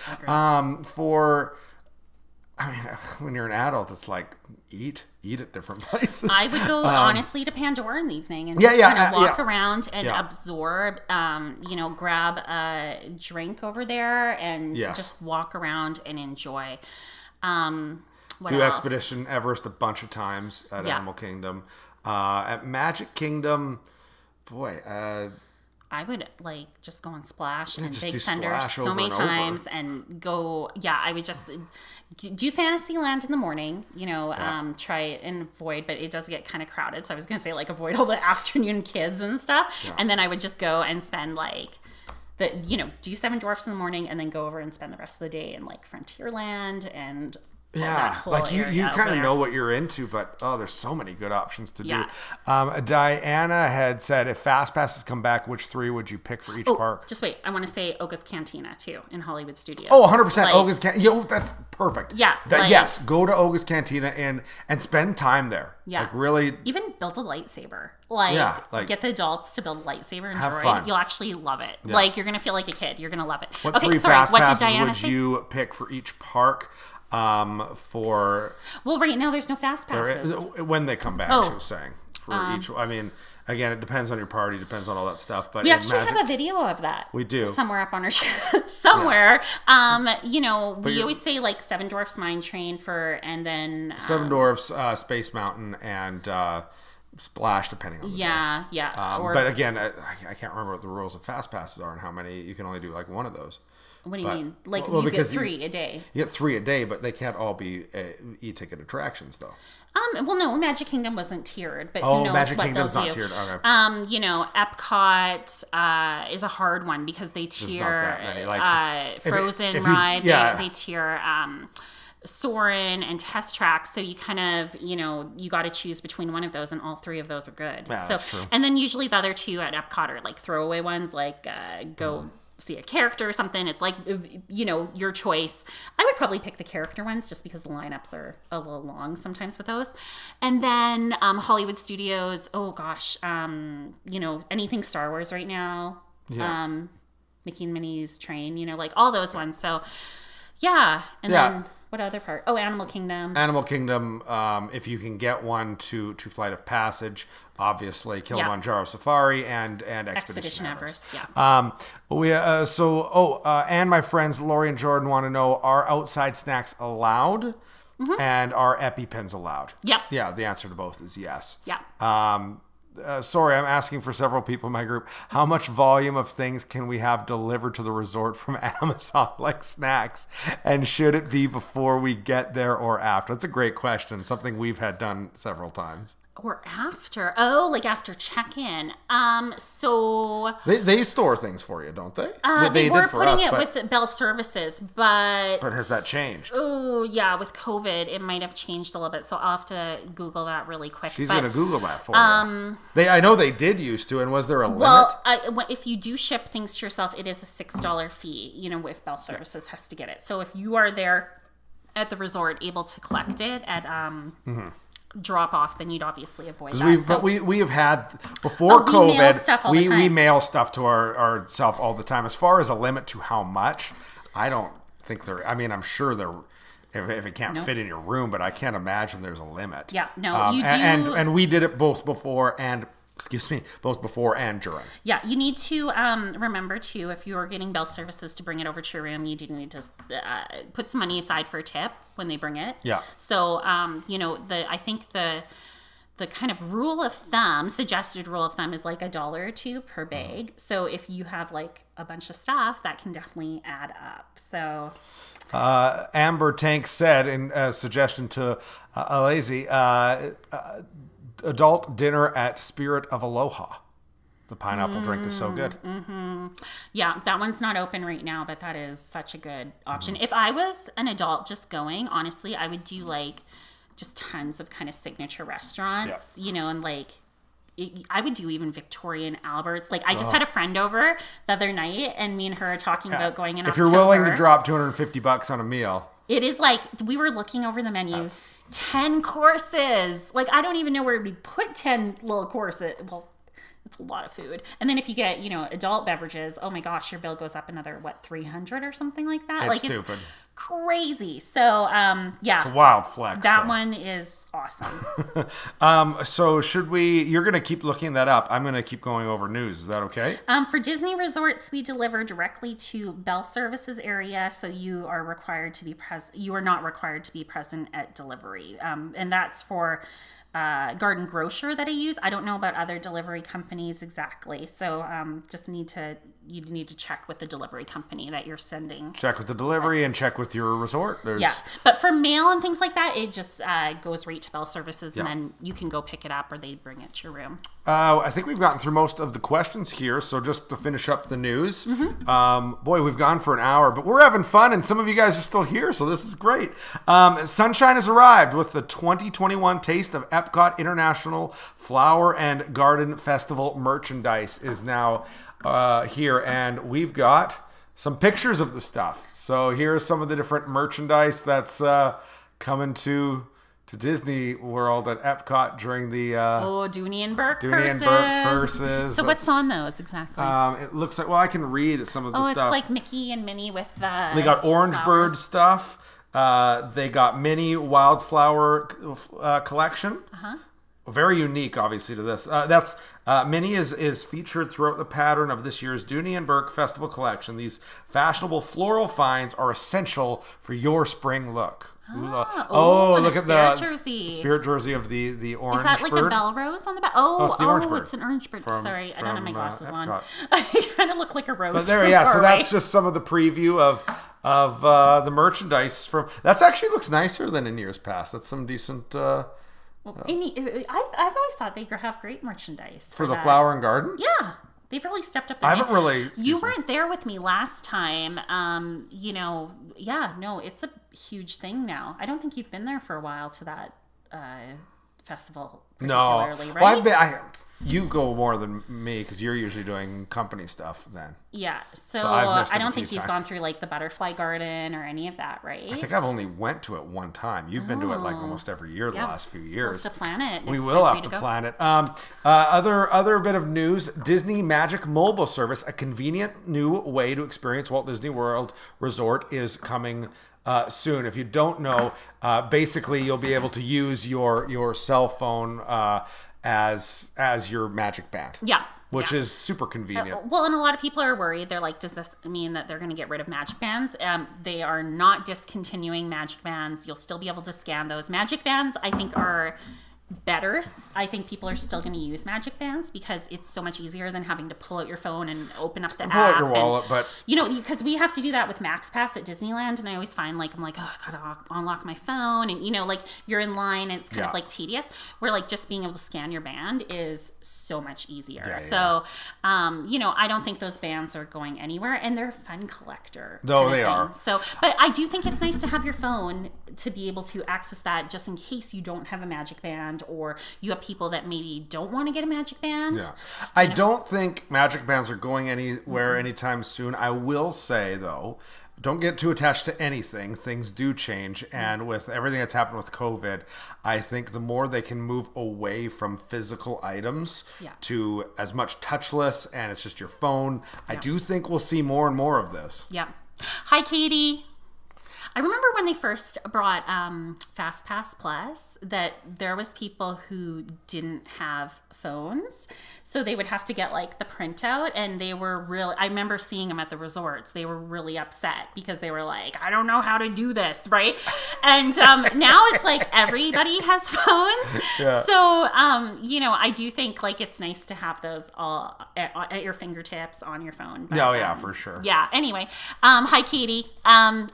When you're an adult, it's like eat at different places. I would go honestly to Pandora in the evening and just kind of walk around and absorb. Grab a drink over there and just walk around and enjoy. Do Expedition Everest a bunch of times at Animal Kingdom. At Magic Kingdom, I would just go on Splash and Big Thunder so many times and go. Yeah, I would just do Fantasyland in the morning. Try and avoid, but it does get kind of crowded. So I was gonna say avoid all the afternoon kids and stuff, and then I would just go and spend do Seven Dwarfs in the morning and then go over and spend the rest of the day in Frontierland and. Yeah, you kind of know what you're into, but there's so many good options to do. Diana had said, if Fast Passes come back, which 3 would you pick for each park? Just wait, I want to say Oga's Cantina too in Hollywood Studios. 100% Oga's Cantina. That's perfect. Yeah, yes, go to Oga's Cantina and spend time there. Yeah, really. Even build a lightsaber. Get the adults to build a lightsaber and have fun. You'll actually love it. Yeah. You're gonna feel like a kid. You're gonna love it. What 3 Fast Passes would you pick for each park? Right now there's no Fast Passes when they come back. She was saying for each. I mean, again, it depends on your party, depends on all that stuff. But we actually have a video of that. We do somewhere up on our somewhere. Yeah. We always say Seven Dwarfs Mine Train and then Seven Dwarfs, Space Mountain, and Splash, depending on the day. But again, I can't remember what the rules of Fast Passes are and how many you can only do one of those. What do you mean? You get 3 a day. You get 3 a day, but they can't all be e-ticket attractions, though. No, Magic Kingdom wasn't tiered, but Magic Kingdom's not tiered. Okay. Epcot is a hard one because they tier Frozen ride. They tier Soarin' and Test Track, so you kind of you got to choose between one of those, and all 3 of those are good. Yeah, that's true. And then usually the other 2 at Epcot are throwaway ones, go. See a character or something. It's your choice. I would probably pick the character ones just because the lineups are a little long sometimes with those. And then Hollywood Studios, anything Star Wars right now. Yeah. Mickey and Minnie's Train, all those ones. So yeah. And then What other part? Oh, Animal Kingdom. Animal Kingdom, if you can get one to Flight of Passage, obviously Kilimanjaro Safari and Expedition Everest. Yeah. And my friends Lori and Jordan want to know, are outside snacks allowed? And are EpiPens allowed? Yep. Yeah, the answer to both is yes. Yeah. Sorry, I'm asking for several people in my group. How much volume of things can we have delivered to the resort from Amazon, like snacks? And should it be before we get there or after? That's a great question. Something we've had done several times. Or after. Oh, like after check-in. So... They store things for you, don't they? They were putting it with Bell Services, but... But has that changed? Oh, yeah. With COVID, it might have changed a little bit. So I'll have to Google that really quick. She's going to Google that for you. I know they did used to, and was there a limit? Well, if you do ship things to yourself, it is a $6 fee, if Bell Services has to get it. So if you are there at the resort able to collect it at... drop off, then you'd obviously avoid that. But we have had before COVID. Mail stuff all the time. We mail stuff to ourself all the time. As far as a limit to how much, I don't think there. I mean, I'm sure there. If it can't fit in your room, but I can't imagine there's a limit. Yeah, no, you do. And we did it both before and during. Yeah, you need to remember too, if you are getting Bell Services to bring it over to your room, you do need to put some money aside for a tip when they bring it. Yeah. So, I think the kind of suggested rule of thumb is like $1 or $2 per bag. So if you have like a bunch of stuff, that can definitely add up. So. Amber Tank said in a suggestion to Alazy, adult dinner at Spirit of Aloha. The pineapple drink is so good. Yeah, that one's not open right now, but that is such a good option. If I was an adult just going, honestly, I would do like just tons of kind of signature restaurants, and like I would do even Victoria and Albert's. Like I just had a friend over the other night, and me and her are talking about going in October. If you're willing to drop $250 on a meal. It is like, we were looking over the menus, 10 courses. Like, I don't even know where we put 10 little courses. Well, it's a lot of food. And then if you get, adult beverages, oh my gosh, your bill goes up another, $300 or something like that? It's stupid. It's crazy. So, yeah. It's a wild flex. That one is awesome. So you're going to keep looking that up. I'm going to keep going over news. Is that okay? For Disney resorts, we deliver directly to Bell Services area. So you are required to be present. You are not required to be present at delivery. And that's for Garden Grocer that I use. I don't know about other delivery companies exactly. So you need to check with the delivery company that you're sending. Check with the delivery and check with your resort. But for mail and things like that, it just goes right to Bell Services, and then you can go pick it up or they bring it to your room. I think we've gotten through most of the questions here. So just to finish up the news, boy, we've gone for an hour, but we're having fun, and some of you guys are still here, so this is great. Sunshine has arrived with the 2021 Taste of EPCOT International Flower and Garden Festival merchandise is now here, and we've got some pictures of the stuff. So here's some of the different merchandise that's coming to Disney World at EPCOT during the Dooney and Burke purses. So what's on those exactly? It looks like, I can read some of the stuff. It's like Mickey and Minnie with they got Orange flowers. Bird stuff. They got Minnie Wildflower collection. Very unique, obviously, to this. Minnie is featured throughout the pattern of this year's Dooney and Burke Festival collection. These fashionable floral finds are essential for your spring look. Look at the spirit jersey of the orange bird. Is that like a bell rose on the back? It's the orange bird. It's an orange bird. Sorry, I don't have my glasses on. EPCOT. I kind of look like a rose. But so that's just some of the preview of the merchandise from. That's actually looks nicer than in years past. That's some decent. I've always thought they have great merchandise for the flower and garden. Yeah, they've really stepped up. You weren't there with me last time. It's a huge thing now. I don't think you've been there for a while to that festival. No, right? Well, You go more than me because you're usually doing company stuff then. Yeah, so I don't think you've gone through like the butterfly garden or any of that, right? I think I've only went to it one time. You've been to it like almost every year the last few years. We'll have to plan it. We will have to plan it. Other bit of news: Disney MagicMobile Service, a convenient new way to experience Walt Disney World Resort, is coming soon. If you don't know, basically you'll be able to use your cell phone as your Magic Band. Yeah. Which is super convenient. Well, and a lot of people are worried. They're like, does this mean that they're going to get rid of Magic Bands? They are not discontinuing Magic Bands. You'll still be able to scan those. Magic Bands, I think, are better. I think people are still going to use Magic Bands because it's so much easier than having to pull out your phone and open up the app. Pull out your wallet, but... because we have to do that with MaxPass at Disneyland, and I always find, I'm like, oh, I gotta unlock my phone, and, you're in line, and it's kind of, tedious, where, just being able to scan your band is so much easier. Yeah, so, I don't think those bands are going anywhere, and they're a fun collector. No, they are. So, but I do think it's nice to have your phone to be able to access that just in case you don't have a Magic Band, or you have people that maybe don't want to get a Magic Band. Yeah. I don't think Magic Bands are going anywhere anytime soon. I will say, though, don't get too attached to anything. Things do change. And with everything that's happened with COVID, I think the more they can move away from physical items to as much touchless and it's just your phone, I do think we'll see more and more of this. Yeah. Hi, Katie. I remember when they first brought FastPass Plus that there was people who didn't have phones, so they would have to get the printout, and they were really, I remember seeing them at the resorts, they were really upset because they were like, I don't know how to do this, right? And now it's like everybody has phones. Yeah. So I do think it's nice to have those all at your fingertips on your phone. But, yeah, for sure. Yeah, anyway, hi Katie.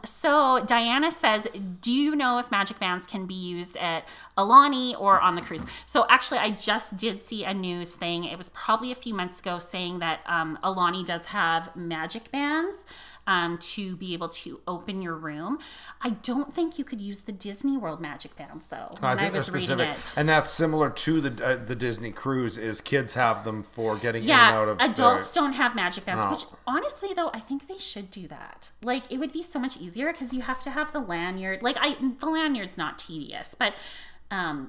So Diana says, do you know if Magic Bands can be used at Alani or on the cruise? So actually I just did see a news thing. It was probably a few months ago saying that Alani does have Magic Bands to be able to open your room. I don't think you could use the Disney World Magic Bands though. When I was reading it, and that's similar to the Disney cruise. Is kids have them for getting in and out of. Adults don't have Magic Bands, which honestly though I think they should do that. It would be so much easier because you have to have the lanyard. The lanyard's not tedious, but. I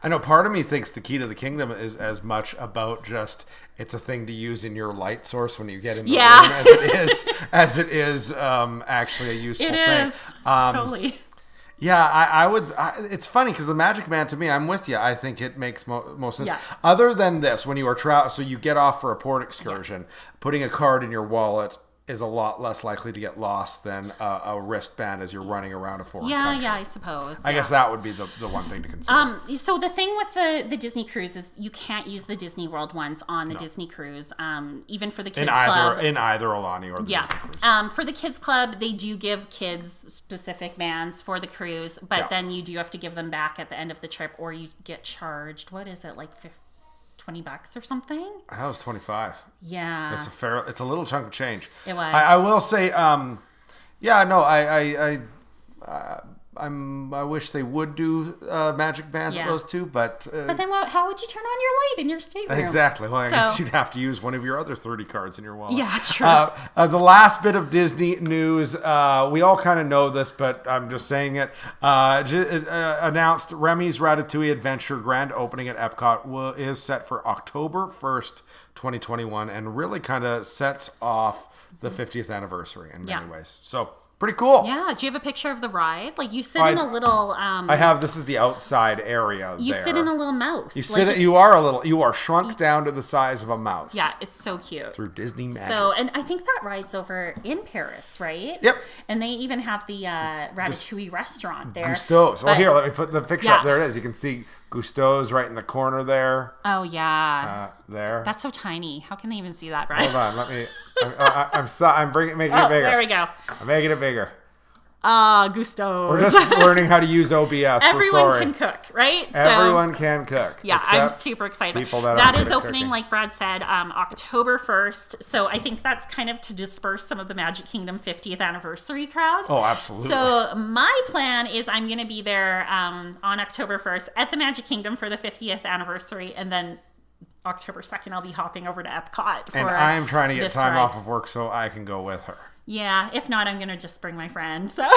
know part of me thinks the key to the kingdom is as much about just it's a thing to use in your light source when you get in the room as it is actually a useful thing. It is totally. Yeah, I would. It's funny because the Magic Band, to me, I'm with you. I think it makes most sense. Yeah. Other than this, when you are so you get off for a port excursion, putting a card in your wallet is a lot less likely to get lost than a wristband as you're running around a foreign country. Yeah, I suppose. I guess that would be the one thing to consider. So the thing with the Disney cruise is you can't use the Disney World ones on the Disney cruise, even for the kids club. In either Alani or the Disney cruise. For the kids club, they do give kids specific bands for the cruise, but then you do have to give them back at the end of the trip, or you get charged. What is it, $20 or something? That was 25. Yeah. It's a little chunk of change. It was. I will say, I wish they would do Magic Bands with those two, but then how would you turn on your light in your stateroom? Exactly. Well, I guess you'd have to use one of your other 30 cards in your wallet. Yeah, true. The last bit of Disney news, we all kind of know this, but I'm just saying it. Announced Remy's Ratatouille Adventure grand opening at EPCOT is set for October 1st, 2021, and really kind of sets off the 50th anniversary in many ways. So. Pretty cool. Yeah. Do you have a picture of the ride? You sit in a little. I have. This is the outside area. You sit in a little mouse. You are shrunk down to the size of a mouse. Yeah, it's so cute. Through Disney magic. So, and I think that ride's over in Paris, right? Yep. And they even have the Ratatouille restaurant there. Gusteau's. Here, let me put the picture up. There it is. You can see Gusteau's right in the corner there. Oh yeah. There. That's so tiny. How can they even see that, right? Hold on. Let me. I'm making it bigger. There we go. I'm making it bigger. Gusteau's. We're just learning how to use OBS. Everyone can cook, right? Everyone can cook. Yeah, I'm super excited. That is opening, like Brad said, October 1st. So I think that's kind of to disperse some of the Magic Kingdom 50th anniversary crowds. Oh, absolutely. So my plan is I'm going to be there on October 1st at the Magic Kingdom for the 50th anniversary, and then October 2nd, I'll be hopping over to EPCOT for And I'm trying to get time ride. off of work so I can go with her. Yeah, if not, I'm going to just bring my friend. So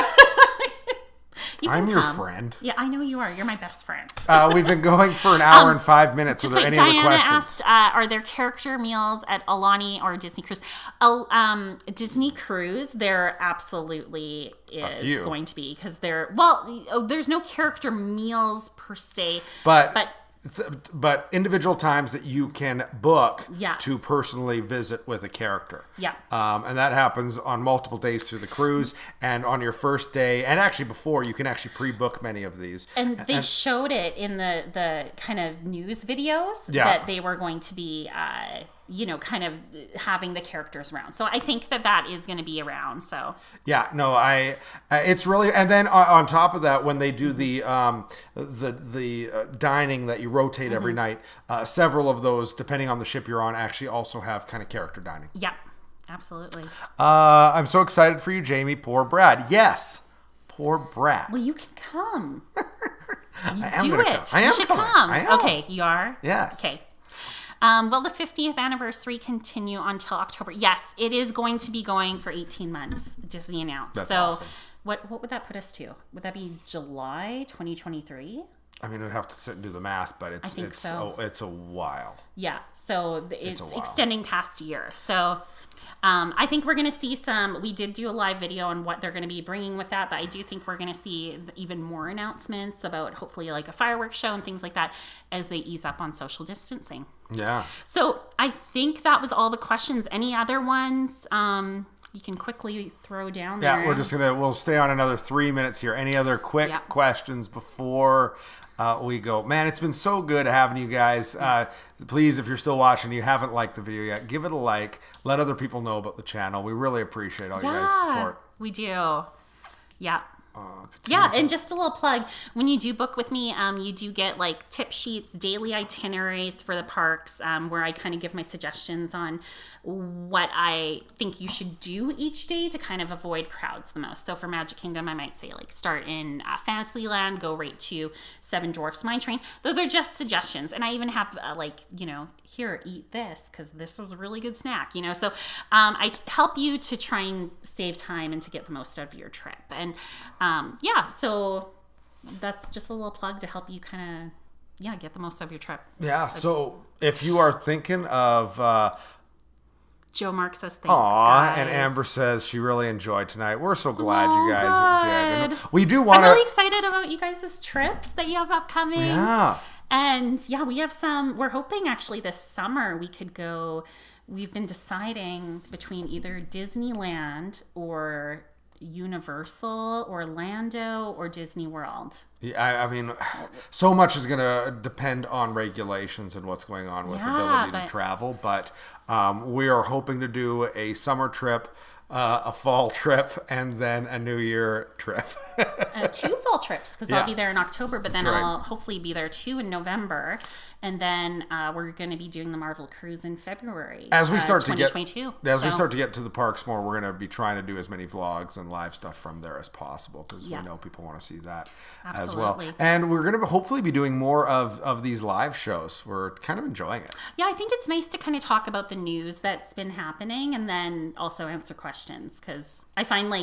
I'm your friend. Yeah, I know you are. You're my best friend. We've been going for an hour and 5 minutes. Are there any Diana other questions? asked, are there character meals at Alani or Disney Cruise? Disney Cruise, there absolutely is going to be, because there's no character meals per se, but individual times that you can book Yeah. to personally visit with a character. Yeah. And that happens on multiple days through the cruise, and on your first day, and actually before, you can actually pre-book many of these. And they showed it in the kind of news videos that they were going to be, kind of having the characters around. So I think that is going to be around. So yeah, no, it's really, and then on top of that, when they do the dining that you rotate every night, several of those, depending on the ship you're on, actually also have kind of character dining. Yeah, absolutely. I'm so excited for you, Jamie. Poor Brad. Yes, poor Brad. Well, you can come. You I am do gonna it. come. I am You should coming. come. I am. Okay, you are? Yes. Okay. Will the 50th anniversary continue until October? Yes, it is going to be going for 18 months, Disney announced. That's so awesome. What would that put us to? Would that be July 2023? I mean, I'd have to sit and do the math, but it's a while. Yeah, so it's a while. extending past a year. So I think we're going to see we did do a live video on what they're going to be bringing with that, but I do think we're going to see even more announcements about hopefully like a fireworks show and things like that as they ease up on social distancing. Yeah. So I think that was all the questions. Any other ones you can quickly throw down there? Yeah, we'll stay on another 3 minutes here. Any other quick questions before we go? Man, it's been so good having you guys. Please, if you're still watching, you haven't liked the video yet, give it a like. Let other people know about the channel. We really appreciate all you guys' support. We do. Yeah. And just a little plug, when you do book with me, you do get like tip sheets, daily itineraries for the parks, where I kind of give my suggestions on what I think you should do each day to kind of avoid crowds the most. So for Magic Kingdom, I might say like start in Fantasyland, go right to Seven Dwarfs Mine Train. Those are just suggestions. And I even have here, eat this because this was a really good snack, so I help you to try and save time and to get the most out of your trip. And so that's just a little plug to help you kind of get the most out of your trip. Yeah, so if you are thinking of Joe Mark says thanks, guys. guys. And Amber says she really enjoyed tonight. We're so glad you guys did. And we do want I'm really excited about you guys' trips that you have upcoming. Yeah. And we have we're hoping actually this summer we could go. We've been deciding between either Disneyland or Universal, Orlando, or Disney World. Yeah, I mean, so much is going to depend on regulations and what's going on with ability to travel. But we are hoping to do a summer trip, a fall trip, and then a New Year trip. 2 fall trips, because I'll be there in October, but then I'll hopefully be there 2 in November. And then we're going to be doing the Marvel Cruise in February. As we start to get to the parks more, we're going to be trying to do as many vlogs and live stuff from there as possible, because we know people want to see that as well. And we're going to hopefully be doing more of these live shows. We're kind of enjoying it. Yeah, I think it's nice to kind of talk about the news that's been happening and then also answer questions, because I find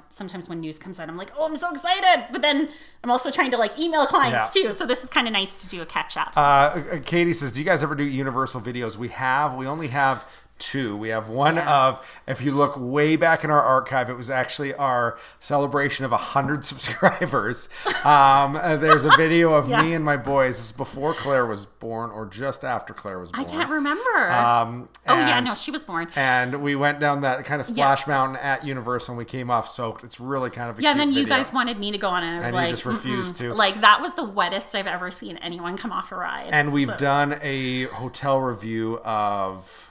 sometimes when news comes out, I'm like, oh, I'm so excited. But then I'm also trying to email clients too. So this is kind of nice to do a catch up. Katie says, do you guys ever do Universal videos? We only have 2. We have one of, if you look way back in our archive, it was actually our celebration of 100 subscribers. There's a video of me and my boys. This is before Claire was born or just after Claire was born. I can't remember. She was born. And we went down that kind of splash mountain at Universal, and we came off soaked. It's really kind of a cute and then you video. guys wanted me to go on, and I was you just refused to. That was the wettest I've ever seen anyone come off a ride. And we've done a hotel review of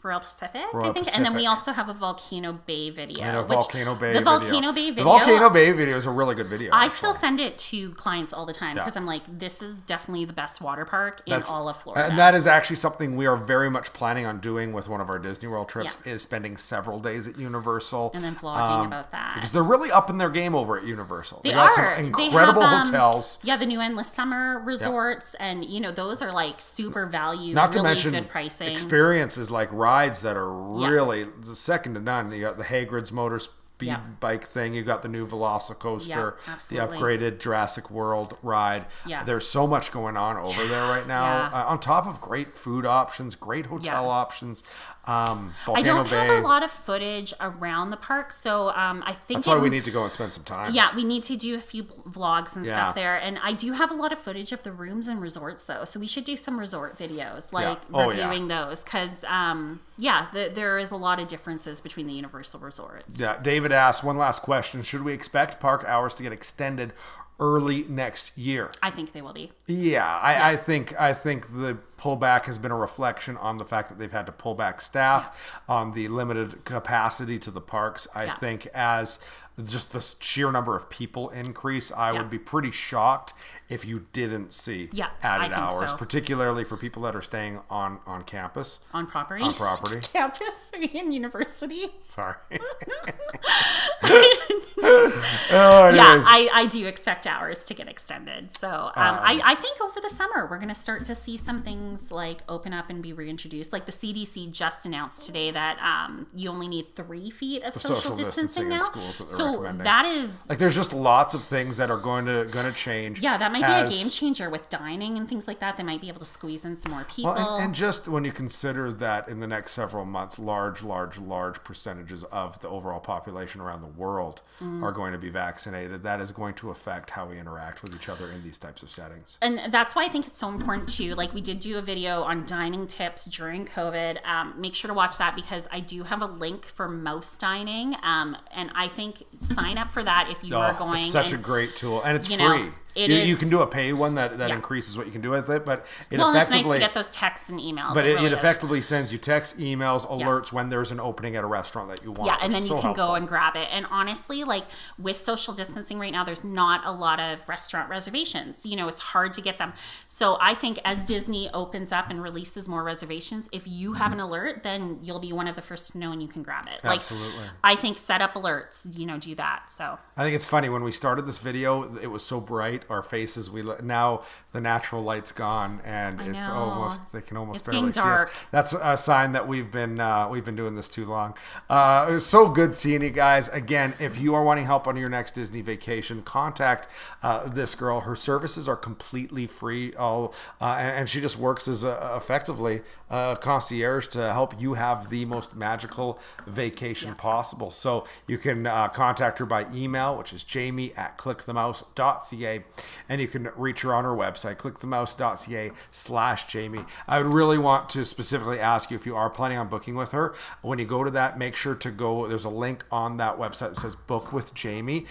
Royal Pacific, Royal I think. Pacific. And then we also have a Volcano Bay video. And a Volcano Bay the video. Volcano Bay video. The Volcano Bay video is a really good video. I still send it to clients all the time because I'm like, this is definitely the best water park in all of Florida. And that is actually something we are very much planning on doing with one of our Disney World trips, is spending several days at Universal. And then vlogging about that. Because they're really up in their game over at Universal. They got are. some incredible hotels. Yeah, the new Endless Summer resorts. And, those are like super value, Not to really mention good pricing. Experiences like rides that are really second to none. You got the Hagrid's Motor Speed bike thing. You got the new Velocicoaster, the upgraded Jurassic World ride. Yeah. There's so much going on over there right now. On top of great food options, great hotel options. Volcano I don't Bay. have a lot of footage around the park, so I think that's why we need to go and spend some time. Yeah, we need to do a few vlogs and stuff there. And I do have a lot of footage of the rooms and resorts, though, so we should do some resort videos, like reviewing those, because there is a lot of differences between the Universal resorts. Yeah, David asked one last question: should we expect park hours to get extended early next year? I think they will be. Yeah, I think the pullback has been a reflection on the fact that they've had to pull back staff, on the limited capacity to the parks. I think as just the sheer number of people increase, I would be pretty shocked if you didn't see added hours, particularly for people that are staying on campus. On property? On property. Campus? Are you in university? Sorry. I do expect hours to get extended. So I think over the summer, we're going to start to see some things like open up and be reintroduced. Like the CDC just announced today that you only need 3 feet of social distancing now. So that is like, there's just lots of things that are going to change. Yeah, that might be a game changer with dining and things like that. They might be able to squeeze in some more people. Well, and just when you consider that in the next several months, large percentages of the overall population around the world are going to be vaccinated, that is going to affect how we interact with each other in these types of settings. And that's why I think it's so important too. Like, we did do a video on dining tips during COVID. Make sure to watch that, because I do have a link for mouse dining. And I think sign up for that if you are going. It's such a great tool, and it's free. You can do a pay one that increases what you can do with it, but it's nice to get those texts and emails. But it effectively sends you texts, emails, alerts when there's an opening at a restaurant that you want. Yeah, and then you can go and grab it. And honestly, like, with social distancing right now, there's not a lot of restaurant reservations. It's hard to get them. So I think as Disney opens up and releases more reservations, if you have an alert, then you'll be one of the first to know and you can grab it. Absolutely. Like, I think set up alerts, do that. So I think it's funny, when we started this video, it was so bright. Our faces, now the natural light's gone, and they can almost barely see us. That's a sign that we've been doing this too long. It was so good seeing you guys again. If you are wanting help on your next Disney vacation, contact this girl. Her services are completely free, and she just works as effectively a concierge to help you have the most magical vacation possible. So you can contact her by email, which is jamie@clickthemouse.ca. And you can reach her on her website, clickthemouse.ca/Jamie. I would really want to specifically ask you, if you are planning on booking with her, when you go to that, make sure to go, there's a link on that website that says book with Jamie,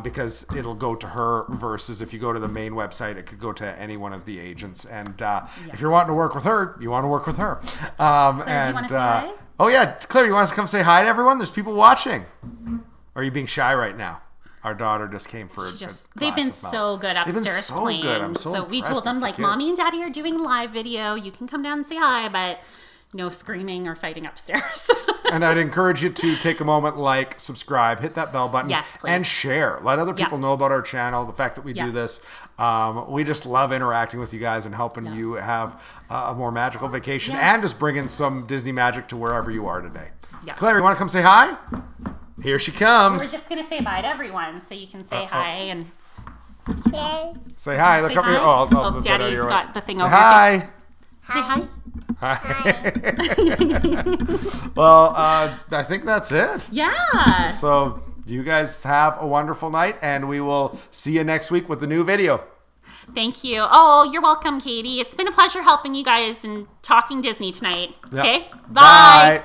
because it'll go to her, versus if you go to the main website, it could go to any one of the agents. And if you're wanting to work with her, you want to work with her. Claire, do you want to say hi? Oh yeah, Claire, you want us to come say hi to everyone? There's people watching. Or are you being shy right now? Our daughter just came for they've been so good upstairs playing. Good. I'm so we told them, like, Mommy and Daddy are doing live video. You can come down and say hi, but no screaming or fighting upstairs. And I'd encourage you to take a moment, subscribe, hit that bell button, yes, please, and share. Let other people know about our channel, the fact that we do this. We just love interacting with you guys and helping you have a more magical vacation, and just bringing some Disney magic to wherever you are today. Yeah. Claire, you want to come say hi? Here she comes. We're just going to say bye to everyone, so you can say hi and... Say hi. Look up here. Oh, Daddy's got the thing over hi. Say hi. Hi. Well, I think that's it. Yeah. So you guys have a wonderful night, and we will see you next week with the new video. Thank you. Oh, you're welcome, Katie. It's been a pleasure helping you guys and talking Disney tonight. Yep. Okay? Bye.